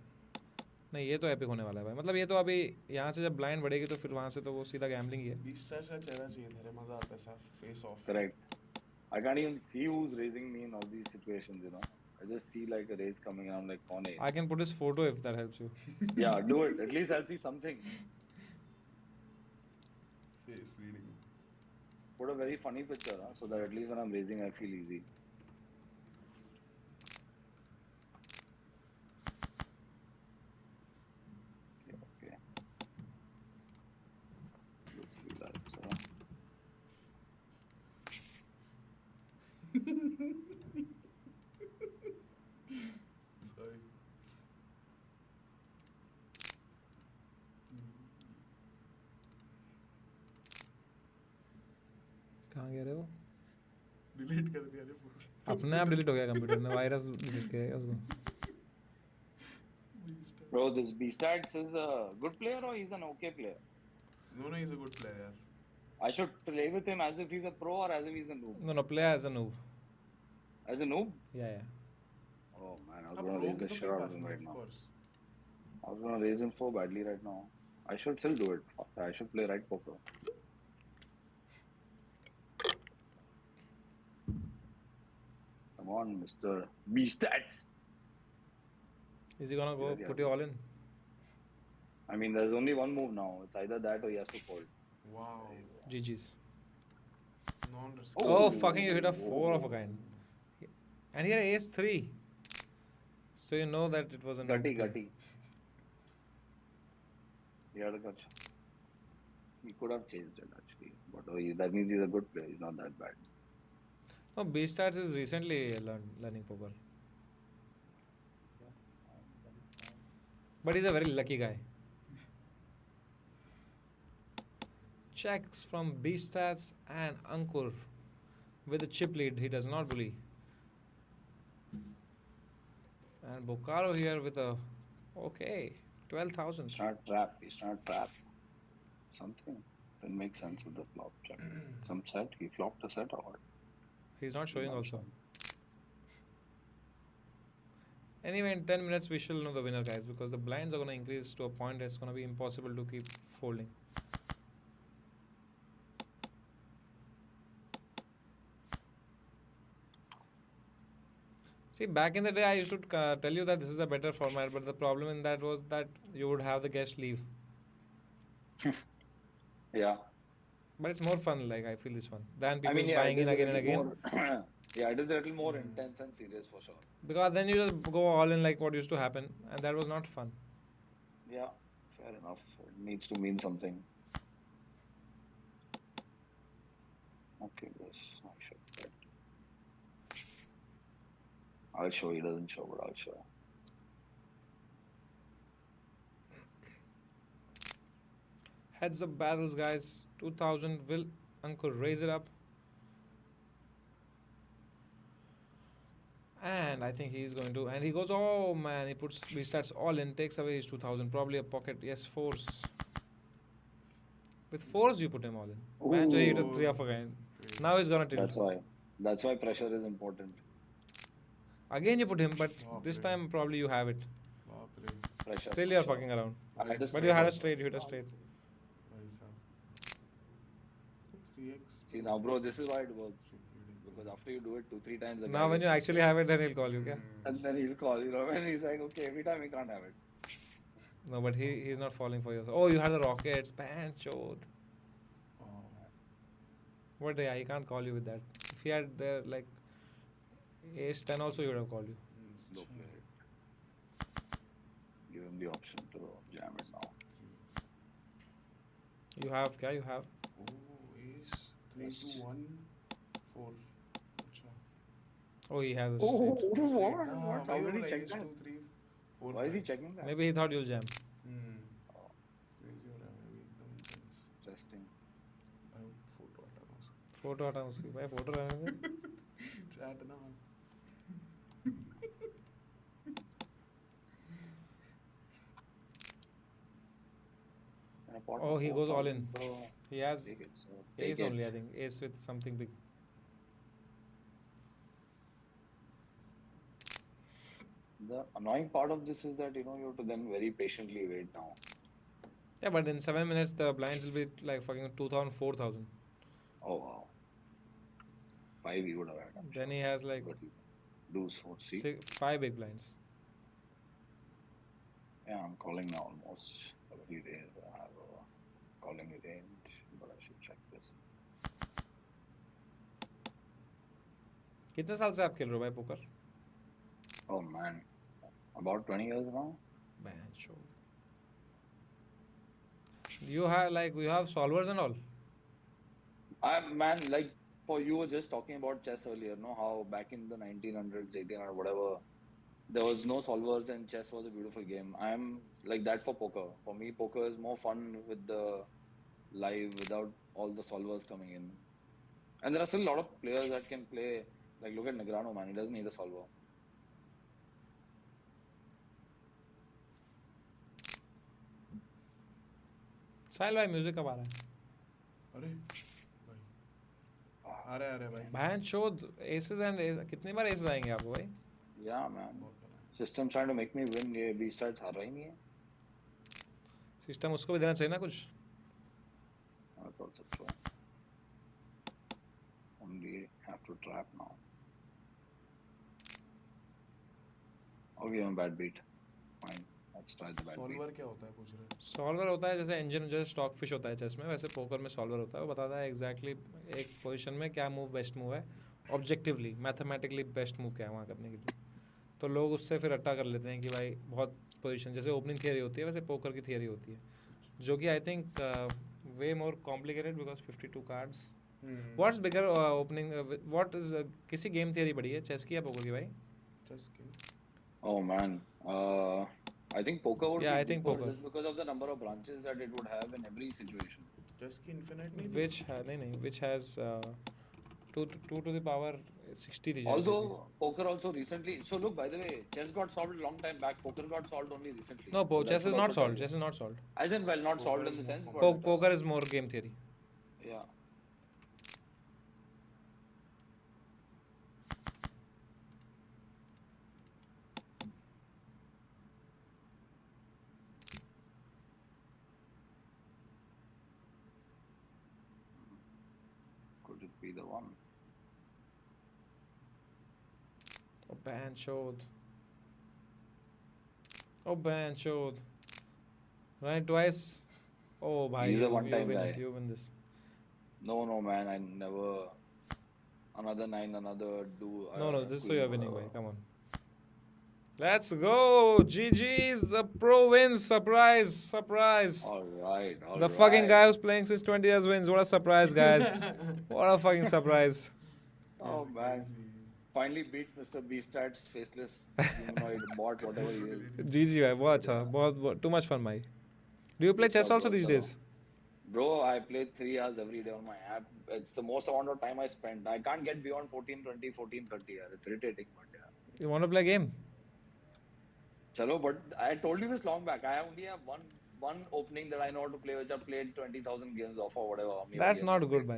नहीं ये तो एपिक होने वाला है भाई. मतलब ये तो अभी यहाँ से जब ब्लाइंड बढ़ेगी तो फिर वहाँ से तो वो सीधा गैम्बलिंग ही है. 20 स्टार्स का चेहरा चाहिए तेरे मजा आता है साफ face of Correct. I can't even see who's raising me in all these situations, you know. I just see like a raise coming and I'm like, on I can put his photo if that helps you. Yeah, do it. At least I'll see something. Face reading Put a very funny picture, huh? So that at least when I'm raising, I feel easy. Okay. Let's relax, huh? Sorry कहाँ गए रहे हो? Delete कर दिया रे photo अपने आप delete हो गया कंप्यूटर ने. वायरस डिलीट किया है उसको. Bro, this B-Stats is a good player or he's an okay player? No he is a good player यार I should play with him as if he's a pro or as if he's a noob. No, play as a noob. As a noob? Yeah, yeah. Oh man, I was अब gonna रो raise के the तो shit out of pass him ना right of now. Course I was gonna raise him so badly right now. I should still do it. Fuck, I should play right poker. Come on, Mr. B-Stats. Is he gonna go Yeah, put you all in? I mean, there's only one move now. It's either that or he has to fold. Wow GG's. Non risk Oh, fucking you hit a 4 of a kind. And he had ace 3. So you know that it was a noob Gutty, play. gutty. He had a gut. He could have changed it actually. But that means he's a good player. He's not that bad. No, B-Stats is recently learning poker. But he's a very lucky guy. Checks from B-Stats and Ankur with a chip lead. He does not bully. And Bocaro here with a okay 12,000. It's not trap. It's not trap. Something didn't make sense with the flop check. Some set. He flopped a set or what? He's not showing also. Anyway, in 10 minutes we shall know the winner, guys, because the blinds are going to increase to a point that's going to be impossible to keep folding. See, back in the day, I used to tell you that this is a better format, but the problem in that was that you would have the guest leave. Yeah. But it's more fun, like, I feel it's fun, than people I mean, yeah, buying it in is a again and little again. more- yeah, it is a little more intense and serious for sure. Because then you just go all in like what used to happen, and that was not fun. Yeah, fair enough. It needs to mean something. Okay, yes, I should bet. I'll show. He doesn't show, but I'll show. Heads up barrels, guys. 2000. Will Ankur raise it up? And I think he's going to. And he goes, oh man, he restarts all in, takes away his 2000. Probably a pocket. Yes, fours. With fours, you put him all in. Man, he hit us 3 of a kind. Now he's gonna tilt. That's why. That's why pressure is important. Again, you put him, but this time probably you have it. बाप रे Pressure. Still, you're fucking around. I had a But straight you had a up. straight, you hit a straight. भाई साहब 3x. See now, bro, this is why it works. Because after you do it 2-3 times, the guy Now when you gets actually have it, then he'll call you, kya? and then he'll call, you know, and he's like, okay, every time he can't have it. No, but he's not falling for you. Oh, you had the rockets, panchod. Oh. But yeah, he can't call you with that. If he had like ace 10 also, he would have called you. Slow play it. Give him the option to jam it now. You have, kya you have? Oh, ace. 3, 2, 1, 4. Acha. Oh, he has a Oh, straight. what? Nah, What? How why did he would I check ace that? 2, 3, 4, Why is he 5? checking that? Maybe he thought you'll jam. Crazy हो रहा है भाई एकदम intense. Interesting. भाई photo हटाना उसका. Photo हटा उसकी भाई फोटो रहने दे Chat ना. Oh, he goes all in. He has Take it, so ace take it. only, I think. Ace with something big. The annoying part of this is that you know you have to then very patiently wait now. Yeah, but in 7 minutes the blinds will be like fucking 2,000, 4,000. Oh wow. 5 he would have had. I'm Then sure. he has like But he lose 4. See? 5 big blinds. Yeah, I'm calling now almost every day. I have a calling range, but I should check this. कितने साल से आप खेल रहे हो भाई poker? Oh man, about 20 years now. Man, show. You have solvers and all. Man, like for you were just talking about chess earlier, no? How back in the 1900s, 1800 whatever, there was no solvers and chess was a beautiful game. I'm like that for poker. For me, poker is more fun with the live without all the solvers coming in. And there are still a lot of players that can play. Like look at Negrano, man. He doesn't need a solver. साहिल भाई music कब आ रहा है? अरे भाई आ रहा है भाई. बहन चोद एसेस एंड कितनी बार एसेस आएंगे आपको भाई? Yeah, man. System trying to make me win. ये B starts हार रही नहीं है. सिस्टम उसको भी देना चाहिए ना कुछ. That's also true. Only have to trap now. I'll give him a bad beat. Fine. Let's try the bad beat. Solver क्या होता है पूछ रहे हैं. सॉल्वर होता है जैसे इंजन जैसे स्टॉक फिश होता है चेस में, वैसे पोकर में सॉल्वर होता है. वो बताता है एग्जैक्टली एक पोजीशन में क्या मूव बेस्ट मूव है, ऑब्जेक्टिवली मैथमेटिकली बेस्ट मूव क्या है वहाँ करने के लिए. तो लोग उससे फिर रट्टा कर लेते हैं कि भाई बहुत पोजीशन जैसे ओपनिंग थियरी होती है वैसे पोकर की थियरी होती है, जो कि I think way more complicated because 52 cards. What's bigger opening what is किसी गेम थियरी बड़ी है चेस की या पोकर की भाई? Chess game. Oh man. I think poker would Yeah, be I think deeper poker. just because of the number of branches that it would have in every situation. Chess की infinite नहीं. Which नहीं which has 2 to the power 60 थी. Although poker also recently. So look, by the way, chess got solved a long time back. Poker got solved only recently. No, So chess that is should not also solved. tell you. Chess is not solved. As in, well, not solved in the sense, but Poker is more game theory. yeah. Could it be the one? Oh, Banchod. Oh, Banchod. Right twice. Oh, bhai, He's a you one-time win guy. it. You win this. No, man. I never. Another 9, another do. No, this is so queen, you're winning, whatever. bhai. Come on. Let's go. GG's. The pro wins. Surprise. All right. The fucking guy who's playing since 20 years wins. What a surprise, guys. What a fucking surprise. Oh man. Finally beat Mr. Beastats faceless humanoid bot, whatever he is. GG, bhai. बहुत अच्छा. बहुत too much fun, bhai. Do you play chess also these days? Bro, I play 3 hours every day on my app. It's the most amount of time I spend. I can't get beyond 14:20, 14:30. Yeah. It's irritating, but yeah. You want to play a game? Chalo, but I told you this long back. I only have one opening that I know how to play, which I've played 20,000 games of or whatever. That's not good, bhai.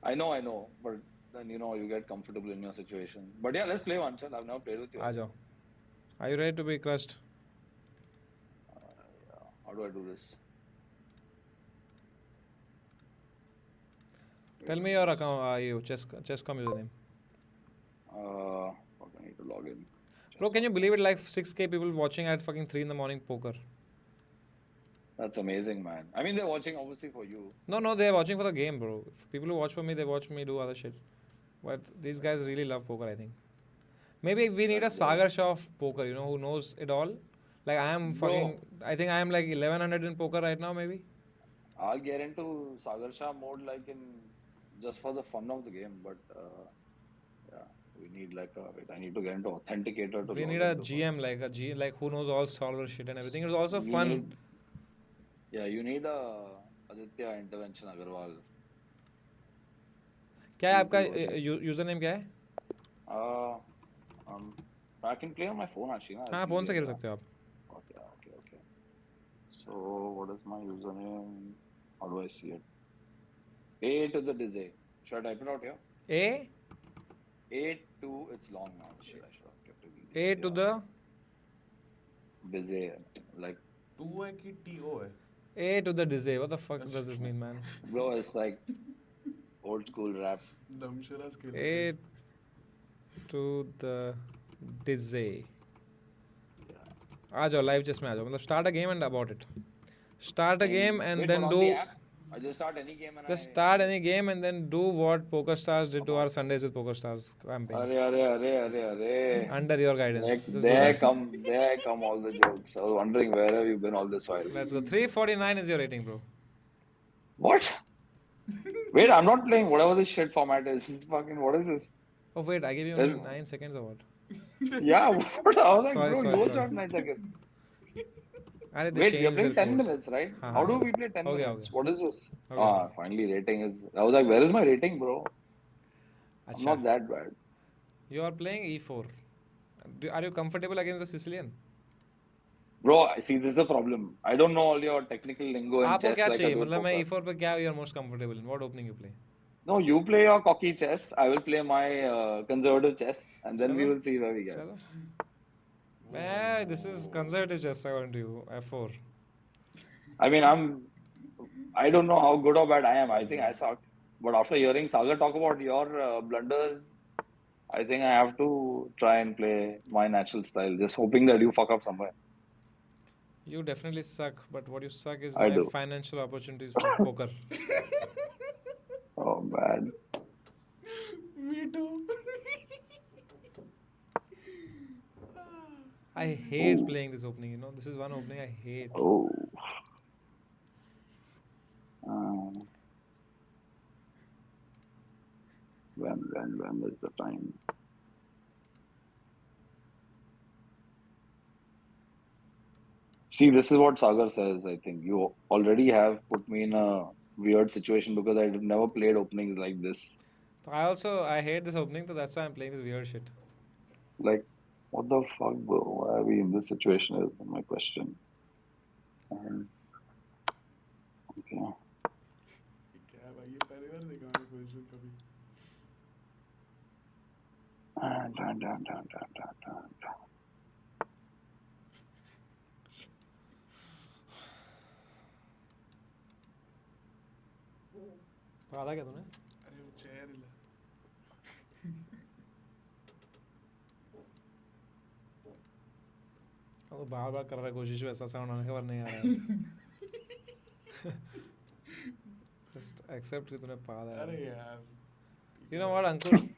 I know, but then you get comfortable in your situation. But yeah, let's play one, chal. I've never played with you. आ जाओ. Are you ready to be crushed? How do I do this? Tell me your account, you chess.com username. Fuck, I need to log in. Bro, can you believe it? Like 6K people watching at fucking 3 in the morning poker. That's amazing, man. I mean, they're watching obviously for you. No, they're watching for the game, bro. If people who watch for me, they watch me do other shit. But these guys really love poker, I think. Maybe we need a Sagar Shah of poker, you know, who knows it all. Like I am fucking, I think I am like 1100 in poker right now, maybe. I'll get into Sagar Shah mode like in just for the fun of the game, but yeah, we need like a, wait, I need to get into Authenticator to We log need a into GM, like a G, like who knows all solver shit and everything. It's also fun. Yeah, you need a Aditya Intervention Agarwal. क्या है आपका username क्या है? I can play on my phone actually. हाँ, phone से खेल सकते हो आप. Okay. So what is my username? How do I see it? A to the Dizzy. Should I type it out here? A to, it's long now. I should have kept it easy. A to the Dizzy, like 2 है कि TO है? A to the Dizzy. What the fuck does this mean, man? Bro, it's like old school rap. Damshara's खेल A to the Dizzy. आ जाओ live chess में आ जाओ. मतलब start a game and about it. Start a game and Wait, then on do. the app? I just start any game and Just start any game and then do what PokerStars did to our Sundays with PokerStars campaign. Arre. Under your guidance. There come all the jokes. I was wondering where have you been all this while. Let's go. 349 is your rating, bro. What? Wait, I'm not playing whatever this shit format is. Fucking, what is this? Oh wait, I gave you only 9 seconds or what? Yeah, what? I was like, Sorry, bro, sorry. you shot 9 seconds. Wait, Wait, we are playing 10 minutes, right? हाँ, How do हाँ. we play 10 Okay, minutes? okay. What is this? Okay. Finally rating is... I was like, where is my rating, bro? I'm Achha. not that bad. You are playing E4. Are you comfortable against the Sicilian? Bro, see, this is the problem. I don't know all your technical lingo and आपको chess क्या like I चाहिए? do मतलब मैं poker. E4 पे क्या you are most comfortable in? What opening you play? No, you play your cocky chess. I will play my conservative chess. And then we Chalo. will see where we get. चलो. This is conservative chess according to you. F4. I mean, I don't know how good or bad I am. I think I suck. But after hearing Sagar talk about your blunders, I think I have to try and play my natural style. Just hoping that you fuck up somewhere. You definitely suck, but what you suck is I my do. financial opportunities for poker. Oh, man. Me too. I hate playing this opening, you know. This is one opening I hate. Oh. When is the time? See, this is what Sagar says, I think. You already have put me in a weird situation because I've never played openings like this. I hate this opening, so that's why I'm playing this weird shit. Like, what the fuck, bro? Why are we in this situation is my question. Okay. क्या भाई ये पहली बार देखा मैंने position कभी. पता क्या तूने? अरे वो चेयर हिला. तो बार कर रहा है कोशिश वैसा साउंड आने के बाद नहीं आ रहा है. Just accept कि तूने पा दिया. अरे यार. You know what, Ankur?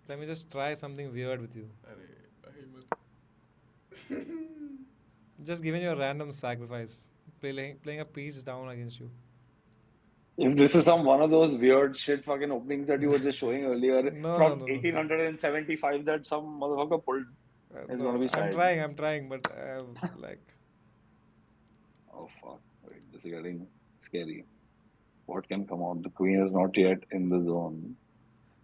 Let me just try something weird with you. अरे भाई मत. Just giving you a random sacrifice, playing a piece down against you. If this is one of those weird shit fucking openings that you were just showing earlier No, from no. 1875 that some motherfucker pulled, it's No, gonna be sad. I'm trying, but like. Oh fuck! Wait, this is getting scary. What can come out? The queen is not yet in the zone.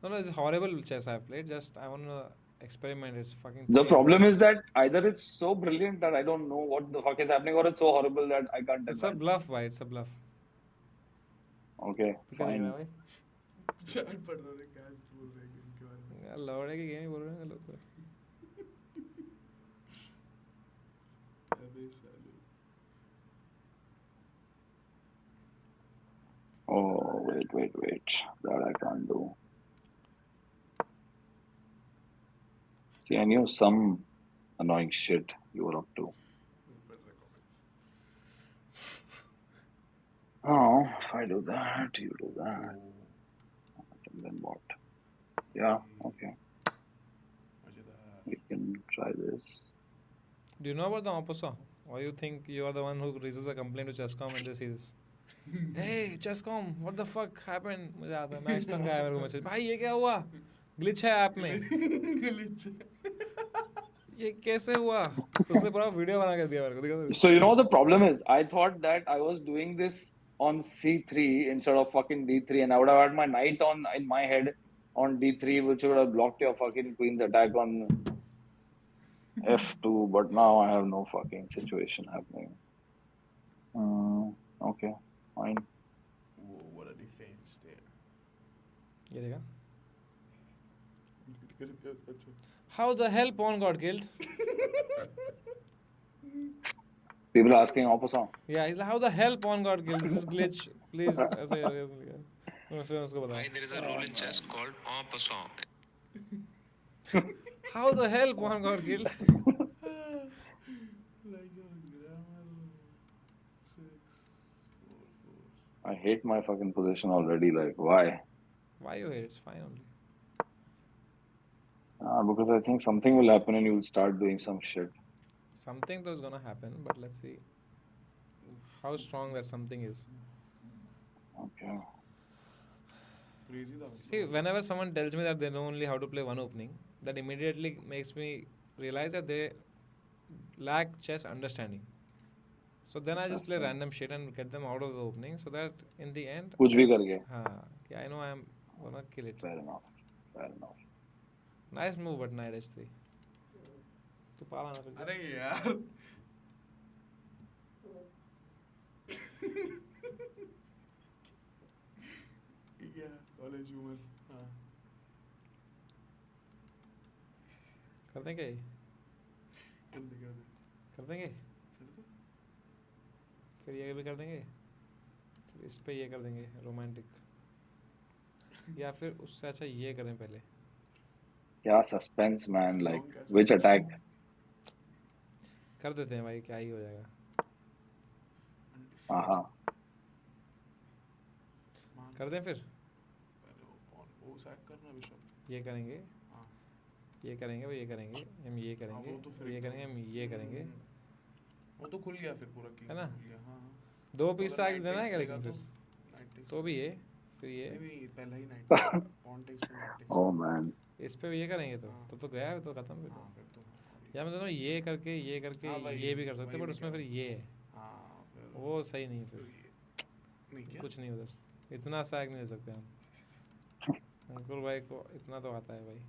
No, it's horrible chess I've played. Just I wanna experiment. It's fucking. The problem is that either it's so brilliant that I don't know what the fuck is happening, or it's so horrible that I can't It's a advance. bluff, boy. It's a bluff. Okay, क्या देख fine. रहा है भाई? Chat पढ़ रहे हैं क्या बोल रहे हैं इनके बारे में. यार लौड़े की गेम ही बोल रहे हैं लोग तो. अबे साले. Oh Wait. That I can't do. See, I knew some annoying shit you were up to. Oh, if I do that, you do that. And then what? Yeah, okay. We can try this. Do you know about the opposite? Or you think you are the one who raises a complaint to Chesscom and they see this? Hey, Chesscom, what the fuck happened? मुझे आता है match टंग आया मेरे को message भाई ये क्या हुआ ग्लिच है ऐप में ये कैसे हुआ उसने पूरा वीडियो बना के दिया मेरे को दिखा So you know what the problem is? I thought that I was doing this on C3 instead of fucking D3, and I would have had my knight on in my head on D3, which would have blocked your fucking queen's attack on F2. But now I have no fucking situation happening. Okay, fine. Whoa, what a defense there. ये देखा अच्छा How the hell pawn got killed? People are asking opposite. Yeah, he's like, how the hell pawn got killed? This is glitch. Please, ऐसे मैं फिर उसको बताया. There is a rule in chess called en passant. How the hell pawn got killed? like your grammar 6 4 4. I hate my fucking position already. Like, why? Why you hate? It's fine only. Because I think something will happen and you'll start doing some shit. Something though is gonna happen, but let's see how strong that something is. Okay. Crazy though. See, whenever someone tells me that they know only how to play one opening, that immediately makes me realize that they lack chess understanding. So then I just play random shit and get them out of the opening, so that in the end, कुछ भी करके. I know I am gonna kill it. Fair enough. Nice move, but knight h3. तू पाला ना फिर. अरे यार क्या कॉलेज ह्यूमर हाँ कर देंगे कर दे फिर ये भी कर देंगे फिर इस पे ये कर देंगे रोमांटिक या फिर उससे अच्छा ये करें पहले क्या suspense man, like which attack? कर देते हैं भाई क्या ही हो जाएगा कर दें फिर वो सैक करना बिशप ये करेंगे ये करेंगे वो ये करेंगे हम ये करेंगे ये करेंगे हम ये करेंगे वो तो खुल गया फिर पूरा है ना हाँ दो पीस तक देना है क्या लेकिन फिर तो भी ये फिर ये नहीं पहला ही नाइट पॉन टेक्स पे नाइट टेक्स Oh man. इस पे भी ये करेंगे तो गया तो खत्म फिर तो या मैं दोनों ये करके ये भी कर सकते बट उसमें फिर ये है वो सही नहीं फिर कुछ नहीं उधर इतना सैग नहीं दे सकते हम अंकुर भाई को इतना तो आता है भाई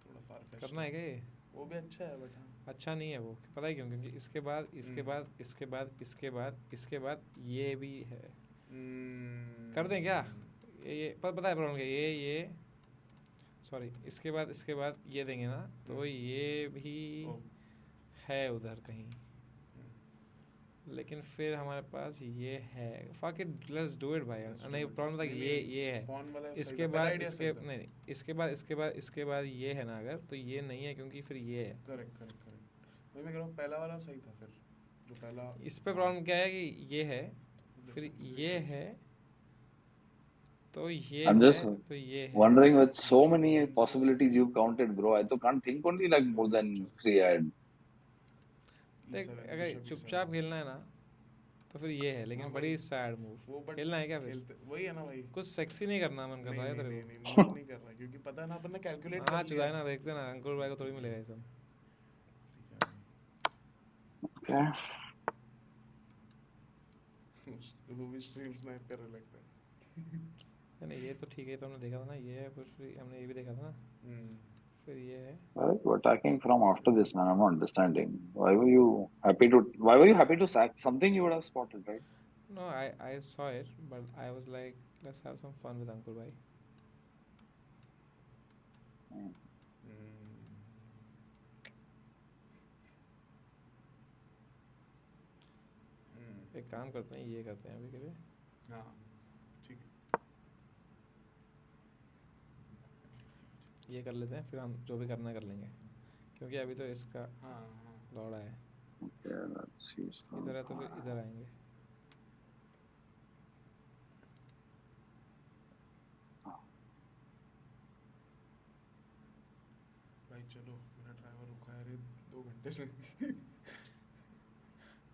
थोड़ा फार करना है क्या ये वो भी अच्छा है बट अच्छा नहीं है वो पता है क्यों क्योंकि इसके बाद इसके बाद ये भी है कर दें क्या ये पता है प्रॉब्लम क्या ये सॉरी इसके बाद ये देंगे ना तो ये भी है उधर कहीं लेकिन फिर हमारे पास ये है fuck it let's do it भाई नहीं प्रॉब्लम था ये है इसके बाद इसके बाद ये है ना अगर तो ये नहीं है क्योंकि फिर ये है करेक्ट वही मैं कह रहा हूँ पहला वाला सही था फिर जो पहला इस पे प्रॉब्लम क्या है कि ये है फिर ये है तो ये I'm just तो ये है wondering with so many possibilities you've counted, bro. I तो can't think only like more than 3 ahead. देख अगर चुपचाप खेलना है ना तो फिर ये है लेकिन बड़ी सैड मूव खेलना है क्या फिर वही है ना भाई कुछ सेक्सी नहीं करना मन कर रहा है तेरे को नहीं कर रहा क्योंकि पता है ना अपन ने कैलकुलेट हाँ चुदाए ना देखते ना अंकुर भाई को थोड़ी मिलेगा ये सब वो भी स्ट्रीम स्नाइप कर रहा लगता है नहीं ये तो ठीक है तो हमने देखा था ना ये है फिर हमने ये भी देखा था ना फिर ये है Why are you attacking from after this, man? I'm not understanding. Why were you happy to sack something you would have spotted, right? No, I saw it, but I was like, let's have some fun with Ankur bhai. एक काम करते हैं ये करते हैं अभी के लिए हाँ ठीक है ये कर लेते हैं, फिर हम जो भी करना है कर लेंगे, क्योंकि अभी तो इसका हाँ हाँ लौड़ा है। Okay, let's see. इधर है तो फिर इधर आएंगे। भाई चलो, मेरा ड्राइवर रुका है रे 2 घंटे से।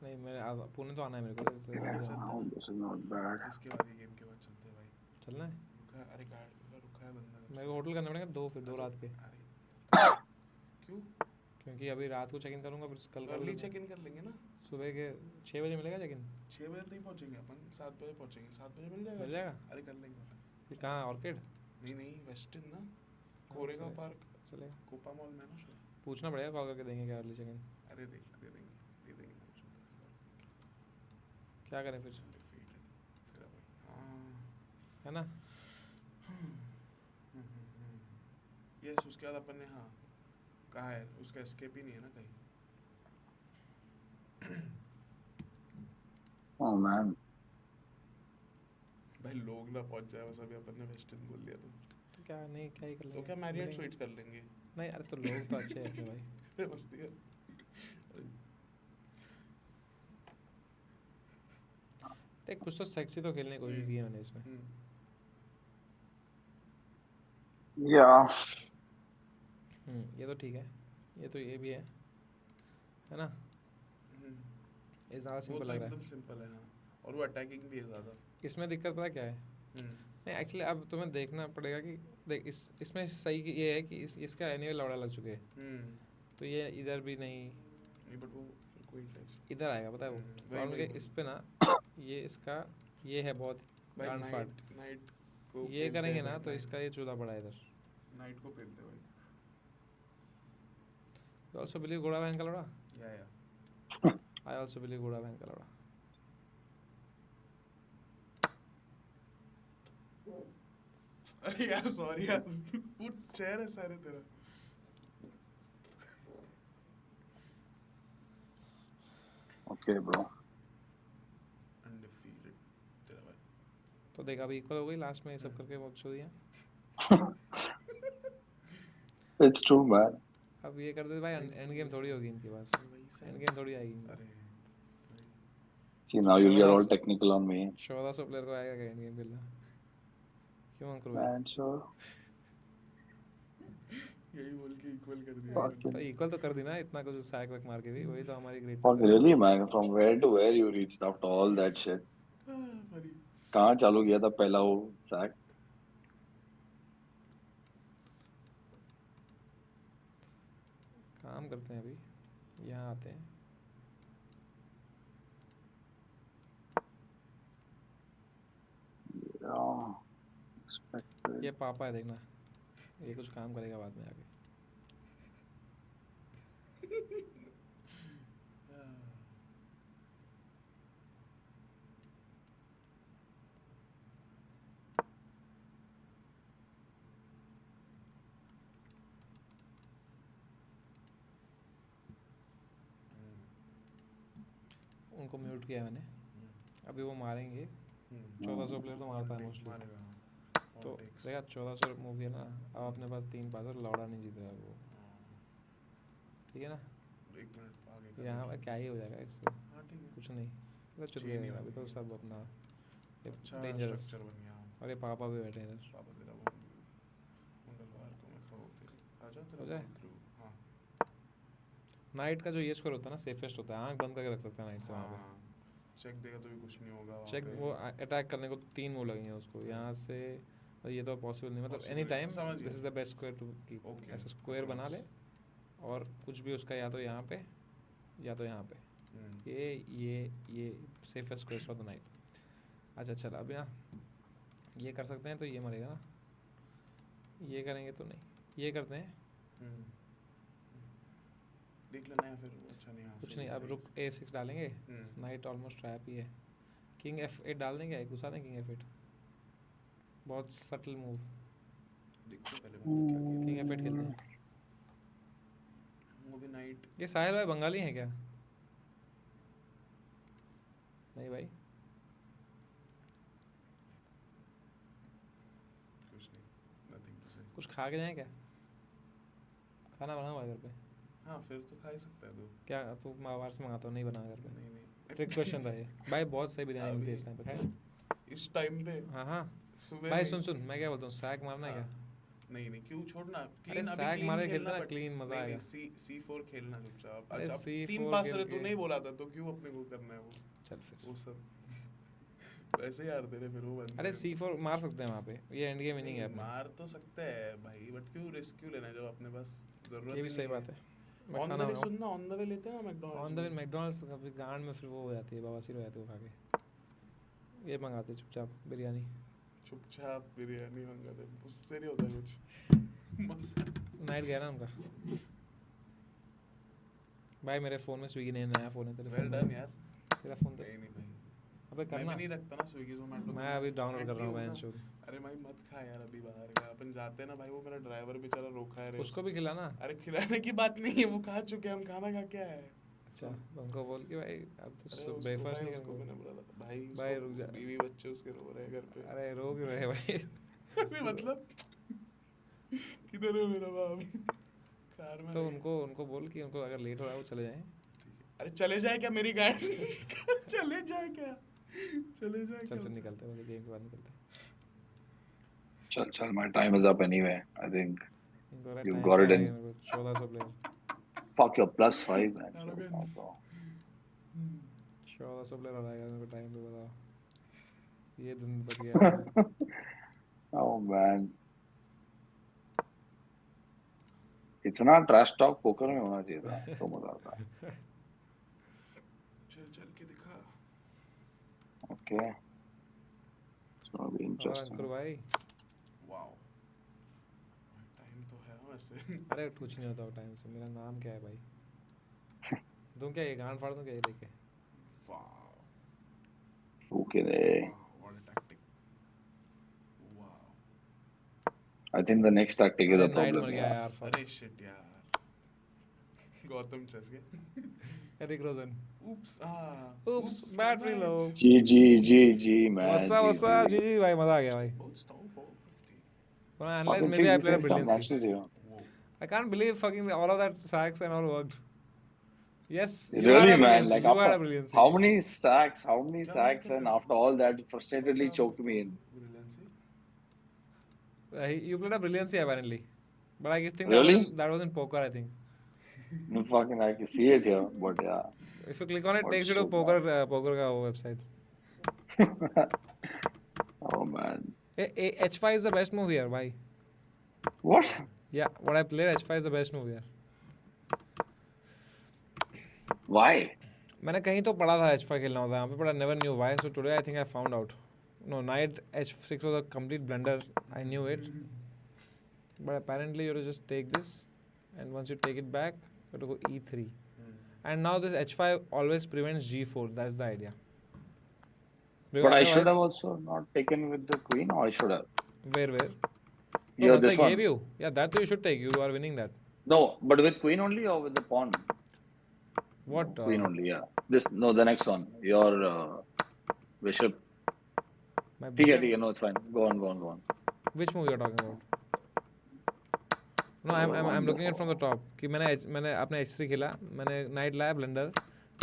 नहीं मेरे पुणे तो आना है मेरे को, तेरे साथ ही आना है। Oh, this is not bad. इसके बाद ये गेम के बाद चलते हैं भाई। चलना है रुका है, अरे गाड़ी मेरा रुका है बंदा कब मेरे से। को, होटल करना पड़ेगा 2 फिर 2 रात के, अरे क्यों? क्योंकि अभी रात को चेक इन करूँगा, फिर कल कर अर्ली लूँगा। चेक इन कर लेंगे ना। सुबह के 6 बजे मिलेगा चेक इन? 6 बजे नहीं पहुंचेंगे अपन, 7 बजे पहुंचेंगे। 7 बजे मिल जाएगा? मिल जाएगा? अरे कर लेंगे अपन। फिर कहाँ, ऑर्किड? नहीं नहीं, वेस्टर्न ना, कोरेगा चलेगा। पार्क, चलेगा, कोपा मॉल में ना शो। पूछना पड़ेगा कॉल करके, देंगे क्या अर्ली चेक इन? अरे दे देंगे क्या करें फिर, Undefeated, तेरा भाई। हाँ है ना? यस, उसके बाद अपन ने हाँ कहा है, उसका एस्केप ही नहीं है ना कहीं। Oh man. भाई लोग ना पहुंच जाए बस, अभी अपन ने वेस्टर्न बोल दिया तो क्या नहीं, क्या ही कर लेंगे। तो क्या मैरियट मिलेंगे। स्वीट्स कर लेंगे। नहीं अरे तो लोग तो अच्छे हैं अपने भाई। अरे मस्ती कर। देख कुछ तो सेक्सी तो खेलने की कोशिश की है मैंने इसमें। Yeah. ये तो ठीक है, ये तो ये भी है ना? ये ज़्यादा वो सिंपल तो लग रहा एकदम है। सिंपल है हाँ, और वो अटैकिंग भी है ज़्यादा। इसमें दिक्कत पता क्या है? नहीं एक्चुअली अब तुम्हें देखना पड़ेगा कि देख इसमें सही ये है कि इसका एनुअल लौड़ा लग चुके हैं, तो ये इधर भी नहीं, बट वो फिर कोई टैक्स इधर आएगा पता है वो। वही- और वही- इस पे ना ये इसका ये है बहुत भाई गांड फाड़। नाइट को ये पेलते करेंगे हैं ना भाई, तो इसका ये चूल्हा पड़ा है इधर। नाइट को पेलते भाई। You also believe घोड़ा बहन का लौड़ा? या I also believe घोड़ा बहन का लौड़ा। अरे यार सॉरी यार, वो चेहरा है सारे तेरा। Okay, bro. अनडिफीटेड तेरा भाई। तो देखा अभी इक्वल हो गई लास्ट में, ये सब करके बहुत छो दिया। It's true, man. अब ये कर देते भाई, एंड गेम थोड़ी होगी इनके पास, एंड गेम थोड़ी आएगी। अरे See, now you'll get all 1400 technical on me. 1400 player को आएगा क्या एंड गेम खेलना? क्यों अंकुर भाई? Man, sure. यही बोल के इक्वल कर दिया। Fucking- तो इक्वल तो कर दी ना, इतना कुछ सैक वैक मार के भी, वही तो हमारी Fuck, ग्रेटनेस है। really, man? From where to where you reached after all that shit? Funny. कहाँ चालू किया था पहला वो sack? काम करते हैं अभी, यहाँ आते हैं। Yeah. Expected. ये पापा है देखना, ये कुछ काम करेगा बाद में आगे। उनको म्यूट किया मैंने, अभी वो मारेंगे। 1400 प्लेयर तो मारता है मोस्टली। मारेगा तो देखा 1400 मूवी है ना, अब अपने पास 3 पास और लौड़ा नहीं जीत रहा वो, ठीक है ना? 1 मिनट आगे कर यहाँ दो। पे क्या ही हो जाएगा इससे, हाँ ठीक है। कुछ नहीं, ये तो चुप चेन ही गया अभी तो होगी। सब अपना अच्छा डेंजरस। स्ट्रक्चर बन गया। और ये पापा भी बैठे हैं इधर। पापा तेरा मंगलवार को मैं खाओ तेरे आजा हो तेरा जाए? pull through। हाँ नाइट का जो ये स्कोर होता है ना, सेफेस्ट होता है, आंख बंद करके रख सकते हैं नाइट से वहाँ पे। हाँ, चेक देगा तो भी कुछ नहीं होगा वहाँ चेक पे। वो अटैक करने को 3 मूव लगेंगे उसको यहाँ से, और ये तो पॉसिबल नहीं, मतलब Possible एनी नहीं, टाइम समझ दिस गया। Is the best square to keep. Okay, ऐसा स्क्वायर बना ले, और कुछ भी उसका या तो यहाँ पे या तो यहाँ पे, ये safest square for the night. अच्छा चल अभी ना ये कर सकते हैं, तो ये मरेगा ना, ये करेंगे तो नहीं, ये करते हैं देख लेना है फिर वो। अच्छा नहीं, हाँ कुछ सही नहीं। है, अब सही रुक A6 डालेंगे, हम्म। नाइट ऑलमोस्ट ट्रैप ही है। किंग F8 डाल देंगे, घुसा दें किंग F8, बहुत सटल मूव। देखते हैं पहले मूव क्या किया। किंग F8 खेलते हैं। वो भी नाइट। ये साहिल भाई बंगाली हैं क्या? नहीं भाई, कुछ खा के जाएं क्या? खाना बना हुआ है घर पे? हाँ फिर तो खा ही सकता है तू। क्या तू बाहर से मंगाता हो? नहीं बना घर पे? नहीं ट्रिक क्वेश्चन था ये भाई। बहुत सही बिरयानी मिलती है इस टाइम पे। खाए? इस टाइम पे हाँ हाँ सुबह भाई नहीं। सुन मैं क्या बोलता हूँ, सैक मारना है क्या? नहीं नहीं क्यों छोड़ना अरे क्लीन अभी सैक क्लीन मारे खेलना खेलते ना, but- क्लीन मजा नहीं, आएगा। नहीं, C4 खेलना चुपचाप। अरे अच्छा C4 तीन पास खेल रहे तू के- नहीं बोला था तो क्यों अपने को करना है वो? चल फिर। वो सब वैसे यार तेरे फिर वो बनते अरे हैं। C4 मार सकते हैं वहाँ पे, ये एंड गेम नहीं है अपना। मार तो सकते हैं भाई बट क्यों रिस्क क्यों लेना है जब अपने पास जरूरत ये भी ही सही नहीं बात है। मैं ऑन द खाना वे मंगाऊं? सुनना ऑन द वे लेते हैं ना McDonald's on the way McDonald's कभी गांड में फिर वो हो जाती है, बवासीर हो जाती है वो खा के। ये मंगाते चुपचाप बिरयानी। चुपचाप बिरयानी मंगाते उससे नहीं होता कुछ मस्त। नाइट गया ना उनका भाई। मेरे फ़ोन में स्विगी नहीं, नया फ़ोन है तेरे वेल फ़ोन डन में। यार। तेरा फ़ोन तो नहीं नहीं भाई अबे मैं करना। भी नहीं रखता ना स्विगी जोमेटो। मैं अभी डाउनलोड कर रहा हूँ ना। बेंच। अरे भाई मत खा यार अभी बाहर का अपन जाते हैं ना भाई वो मेरा ड्राइवर बेचारा रोका है रे उसको भी खिलाना। अरे खिलाने की बात नहीं है वो खा चुके हैं हम खाना खा के आए हैं। अच्छा तो उनको बोल कि भाई अब तो अरे ब्रेकफास्ट नहीं उसको मैंने करेंगे। बोला था भाई भाई उसको रुक जा। बीवी बच्चे उसके रो रहे हैं घर पे। अरे रो क्यों रहे भाई? अरे मतलब किधर है मेरा बाप कार में तो उनको बोल कि उनको अगर लेट हो रहा है वो चले जाएं। अरे चले जाए क्या मेरी गाड़ी चले जाए क्या चले जाए चल क्या फिर निकलते हैं, गेम के बाद निकलते हैं। चल my time is up anyway. I think इनको रहा you've time got क्या it है in. मेरे को 1400 player. Fuck your +5 man. Arrogance. 1400 player आ जाएगा मेरे को टाइम पे, बताओ। ये दिन बच गया। Oh man. इतना ट्रैश टॉक पोकर में होना चाहिए था तो मजा आता। चल के दिखा। Okay. It's gonna be और interesting. अंकुर भाई वाओ टाइम तो है वैसे। अरे कुछ नहीं होता टाइम से। मेरा नाम क्या है भाई? दूं क्या ये गांड फाड़ दूं क्या ये लेके? Wow Okay. What a tactic wow. I think the next tactic is अरे a नाइट problem. मर गया यार। fuck। अरे शिट यार गौतम चस गया। Eric Rosen. oops Oops, battery low। GG man. What's up जी भाई, मजा आ गया भाई। Both down 450 When I analyzed, Fucking maybe I thing, played a this is some brilliancy. next video. I can't believe fucking all of that sacks and all worked. Yes, you Really, had a man. brilliancy. Like You had a after brilliancy. how many sacks, क्या and after all that, you frustratedly अच्छा, choked me in. brilliancy You played a brilliancy apparently, but I think Really? that was in poker. I think No, fucking, I can see it here, but yeah. if you click on it, What takes you to shit, poker poker ka website. Oh man. H5 is the best move here, bhai. What? Yeah, what I played H5 is the best move here. Why? मैंने कहीं तो पढ़ा था H5 खेलना होता है यहाँ पे, but I never knew why. So today I think I found out. No, knight H6 was a complete blunder. I knew it, but apparently you have to just take this, and once you take it back, you have to go E3. And now this H5 always prevents G4. That's the idea. Because But I should have otherwise- also not taken with the queen, or I should have. Where? No, Yeah, once I this one. gave you. Yeah, that you should take. You are winning that. No, but with queen only or with the pawn? What? Queen only, yeah. The next one. Your bishop. My ठीक bishop? है, no, it's fine. Go on. Which move you are talking about? No, I'm looking at from the top. कि मैंने अपने H3 खेला, मैंने knight लाया blunder,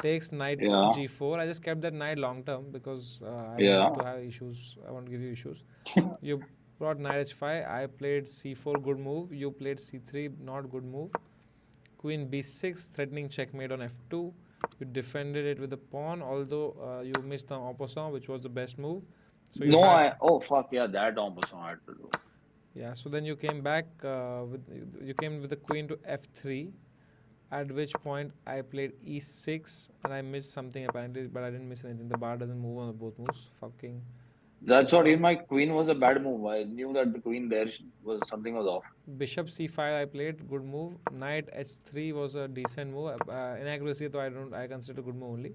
takes knight Yeah. G4. I just kept that knight long term because I Yeah. want to have issues. I want to give you issues. You brought knight H5. I played C4, good move. You played C3, not good move. Queen B6, threatening checkmate on F2. You defended it with the pawn, although you missed the en passant, which was the best move. So you had- Oh fuck yeah, that en passant I had to do. Yeah, so then you came back you came with the queen to F3, at which point I played E6 and I missed something apparently, but I didn't miss anything. The bar doesn't move on both moves. Fucking. That's what in my queen was a bad move. I knew that the queen there something was off. Bishop C5 I played, good move. Knight H3 was a decent move. Inaccuracy, though I consider a good move only.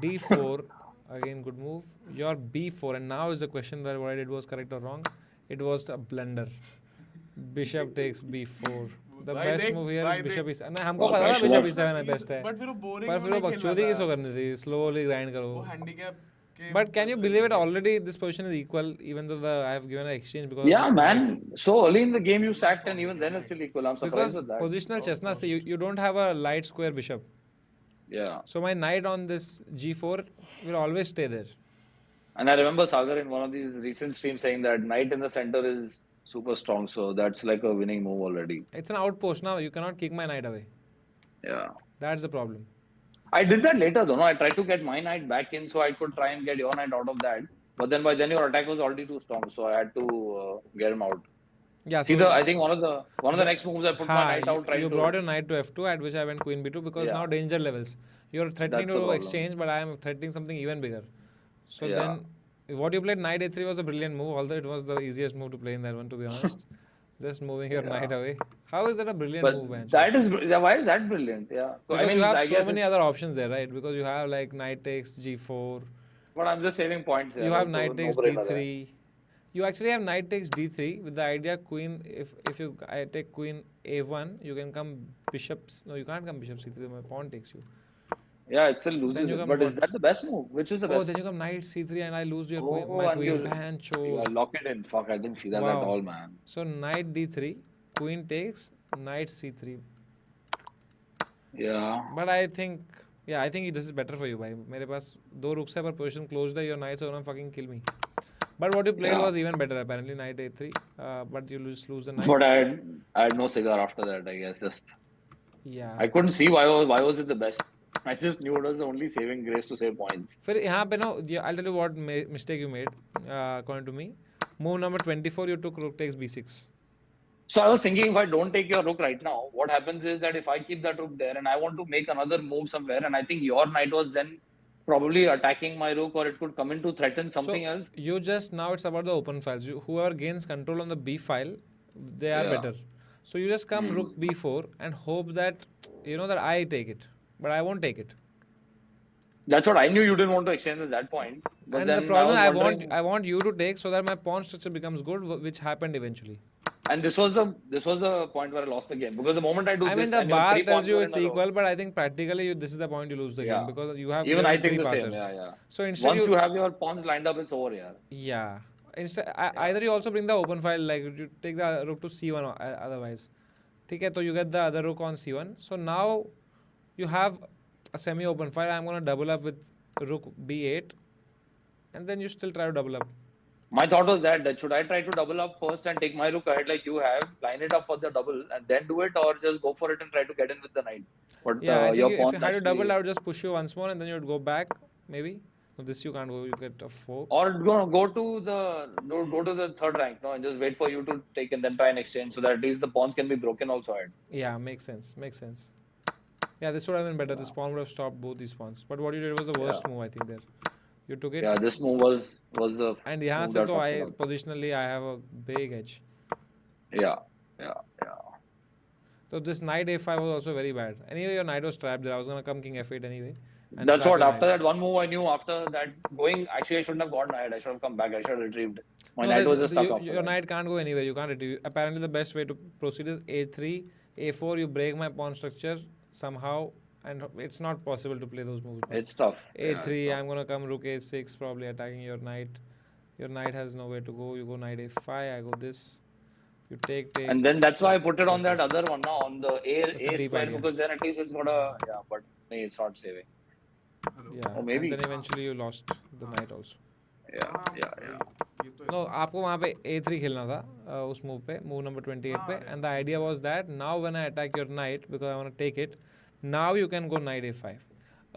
D4 again good move. Your B4, and now is the question that what I did was correct or wrong. It was a blunder. Bishop takes B4. The भाई best देख, move here भाई is Bishop देख। E7. नहीं, हमको पता था Bishop E7 है best है. बट फिर वो बोरिंग पर फिर वो बकचोदी किस को करनी थी? Slowly grind करो. वो handicap But can you believe it? Already this position is equal, even though I have given an exchange because. Yeah, man. So early in the game you sacked, and even then it's still equal. I'm surprised Because with that. positional chess, na, so you don't have a light square bishop. Yeah. So my knight on this g4 will always stay there. And I remember Sagar in one of these recent streams saying that knight in the center is super strong. So that's like a winning move already. It's an outpost now. You cannot kick my knight away. Yeah. That's the problem. I did that later though. No, I tried to get my knight back in so I could try and get your knight out of that. But then by then your attack was already too strong, so I had to get him out. Yeah. See, so I think one of the next moves I put my knight out. You brought your knight to f2, at which I went queen b2 because now danger levels. You're threatening That's the to problem. exchange, but I am threatening something even bigger. So Yeah. then, what you played knight a3 was a brilliant move, although it was the easiest move to play in that one, to be honest. Just moving your knight away. How is that a brilliant But move, man? that is why is that brilliant? Yeah. So, Because you have I so guess many it's- other options there, right? Because you have like knight takes g4. But I'm just saving points here. You have right? knight So takes no-brainer there. d3. You actually have knight takes d3 with the idea queen. If I take queen a1, you can come bishops. No, you can't come bishop c3. My pawn takes you. Yeah, it still Then loses you it. come But is what? that the best move? Which is the Oh, best? then you come knight c3 and I lose your Oh, queen. My and queen you pancho. lock it in. Fuck, I didn't see that at Wow. all, man. So knight d3, queen takes, knight c3. Yeah. But I think this is better for you, bhai. मेरे पास दो rooks है पर position closed है. Your knights are gonna fucking kill me. But what you played Yeah. was even better apparently. Knight a3. But you lose the knight. But I had no cigar after that, I guess. Just Yeah. I couldn't see why was it the best. I just knew it was the only saving grace to save points. फिर यहाँ पे ना, I'll tell you what mistake you made, according to me. Move number 24, you took rook takes b6. So I was thinking, if I don't take your rook right now, what happens is that if I keep that rook there and I want to make another move somewhere, and I think your knight was then probably attacking my rook, or it could come in to threaten something So else. you just, now it's about the open files. Whoever gains control on the b file, they are Yeah. better. So you just come rook b4 and hope that that I take it, but I won't take it. That's what I knew you didn't want to exchange at that point. But And then the problem I was wondering, I want you to take so that my pawn structure becomes good, which happened eventually. and this was the point where I lost the game, because the moment I do I mean, this, the and your bar 3 tells pawns you were in it's a row. equal, but I think practically this is the point you lose the game, because you have Even clearly I think three the same. passers. Yeah. So instead Once you have your pawns lined up, it's over. Yeah. Yeah. Instead, either you also bring the open file, like you take the rook to c1 otherwise. Okay, so you get the other rook on c1. So now you have a semi-open file. I'm going to double up with rook b8, and then you still try to double up. My thought was that should I try to double up first and take my rook ahead like you have, line it up for the double, and then do it, or just go for it and try to get in with the knight? But Yeah, I your think if pawn you had to double, I would just push you once more, and then you would go back, maybe. No, this you can't go. You get a 4. or go to the third rank, no, and just wait for you to take and then try and exchange, so that at least the pawns can be broken also ahead. Yeah, makes sense. Yeah, this would have been better. This pawn would have stopped both these pawns. But what you did was the worst move, I think. There, you took it. Yeah, this move was the. And यहाँ move से that तो fucked I it up. positionally I have a big edge. Yeah. So this knight a5 was also very bad. Anyway, your knight was trapped there. I was gonna come king f8 anyway. and That's trap what. your After knight. that one move, I knew after that going. Actually, I shouldn't have gone ahead. I should have come back. I should have retrieved. My No, knight there's- was just stuck you- after your that. knight can't go anywhere. You can't retrieve. Apparently, the best way to proceed is a3, a4. You break my pawn structure somehow, and it's not possible to play those moves. man. It's tough. Yeah, a3. it's tough. I'm gonna come rook a6, probably attacking your knight. Your knight has nowhere to go. You go knight a5. I go this. You take. And then that's why I put it on that other one now, on the That's a A deep square, idea. because then at least it's got a, but it's not saving. Yeah. Or maybe. And then eventually you lost the knight also. Yeah. No, आपको वहाँ पे a3 खेलना था उस move पे, move number 28 पे, and the idea was that now when I attack your knight because I want to take it, now you can go knight a5.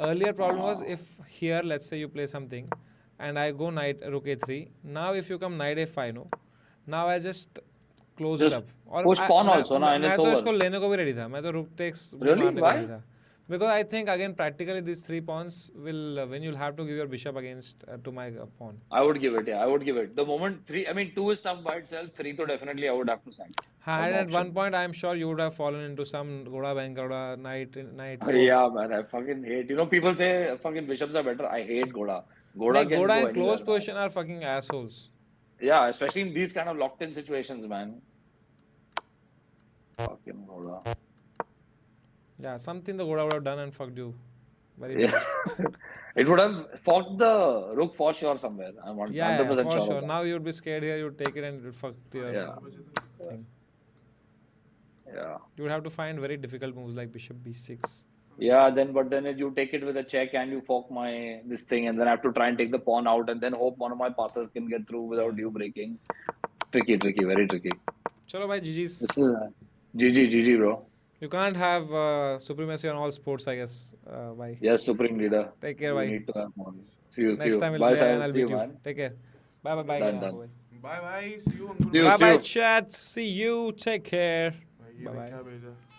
Earlier problem was if here let's say you play something and I go knight rook a3. Now if you come knight a5, no, now I just close Just it up. और push pawn also, na, and मैं it's तो over. इसको लेने को भी ready था. मैं तो rook takes Really? मारने को Why? ready था. Because I think again practically these 3 pawns will when you'll have to give your bishop against to my pawn. I would give it, I would give it. The moment 3, 2 is tough by itself, 3 to definitely I would have to sack. And No at one option. point, I'm sure you would have fallen into some Goda Bankaroda knight. Yeah, man, I fucking hate. People say fucking bishops are better. I hate Goda. Goda Like can Goda go in close anywhere, man. position are fucking assholes. Yeah, especially in these kind of locked in situations, man. Fucking Goda. Yeah, something the Goda would have done and fucked you. Very Yeah. bad. It would have forked the rook for sure somewhere. I'm Yeah, 100% for sure sure. of that. Now you'd be scared here. You'd take it and you'd fuck your Yeah. thing. Yeah. You would have to find very difficult moves like bishop b6. Yeah, but then you take it with a check and you fork this thing, and then I have to try and take the pawn out, and then hope one of my passes can get through without you breaking. Tricky, very tricky. Chalo bhai, GG's. This is GG, bro. You can't have supremacy on all sports, I guess. Bye. Yes, supreme leader. Take care, We bye. need to have more. See you. Next time we'll Bye, play and Sahil. I'll See beat you, you. man. Take care. Bye. Done, done. Bye bye. See you, Ankur. See you, Bye see bye, you. chat. See you. Take care. भाई, ये Bye ने bye. क्या भेजा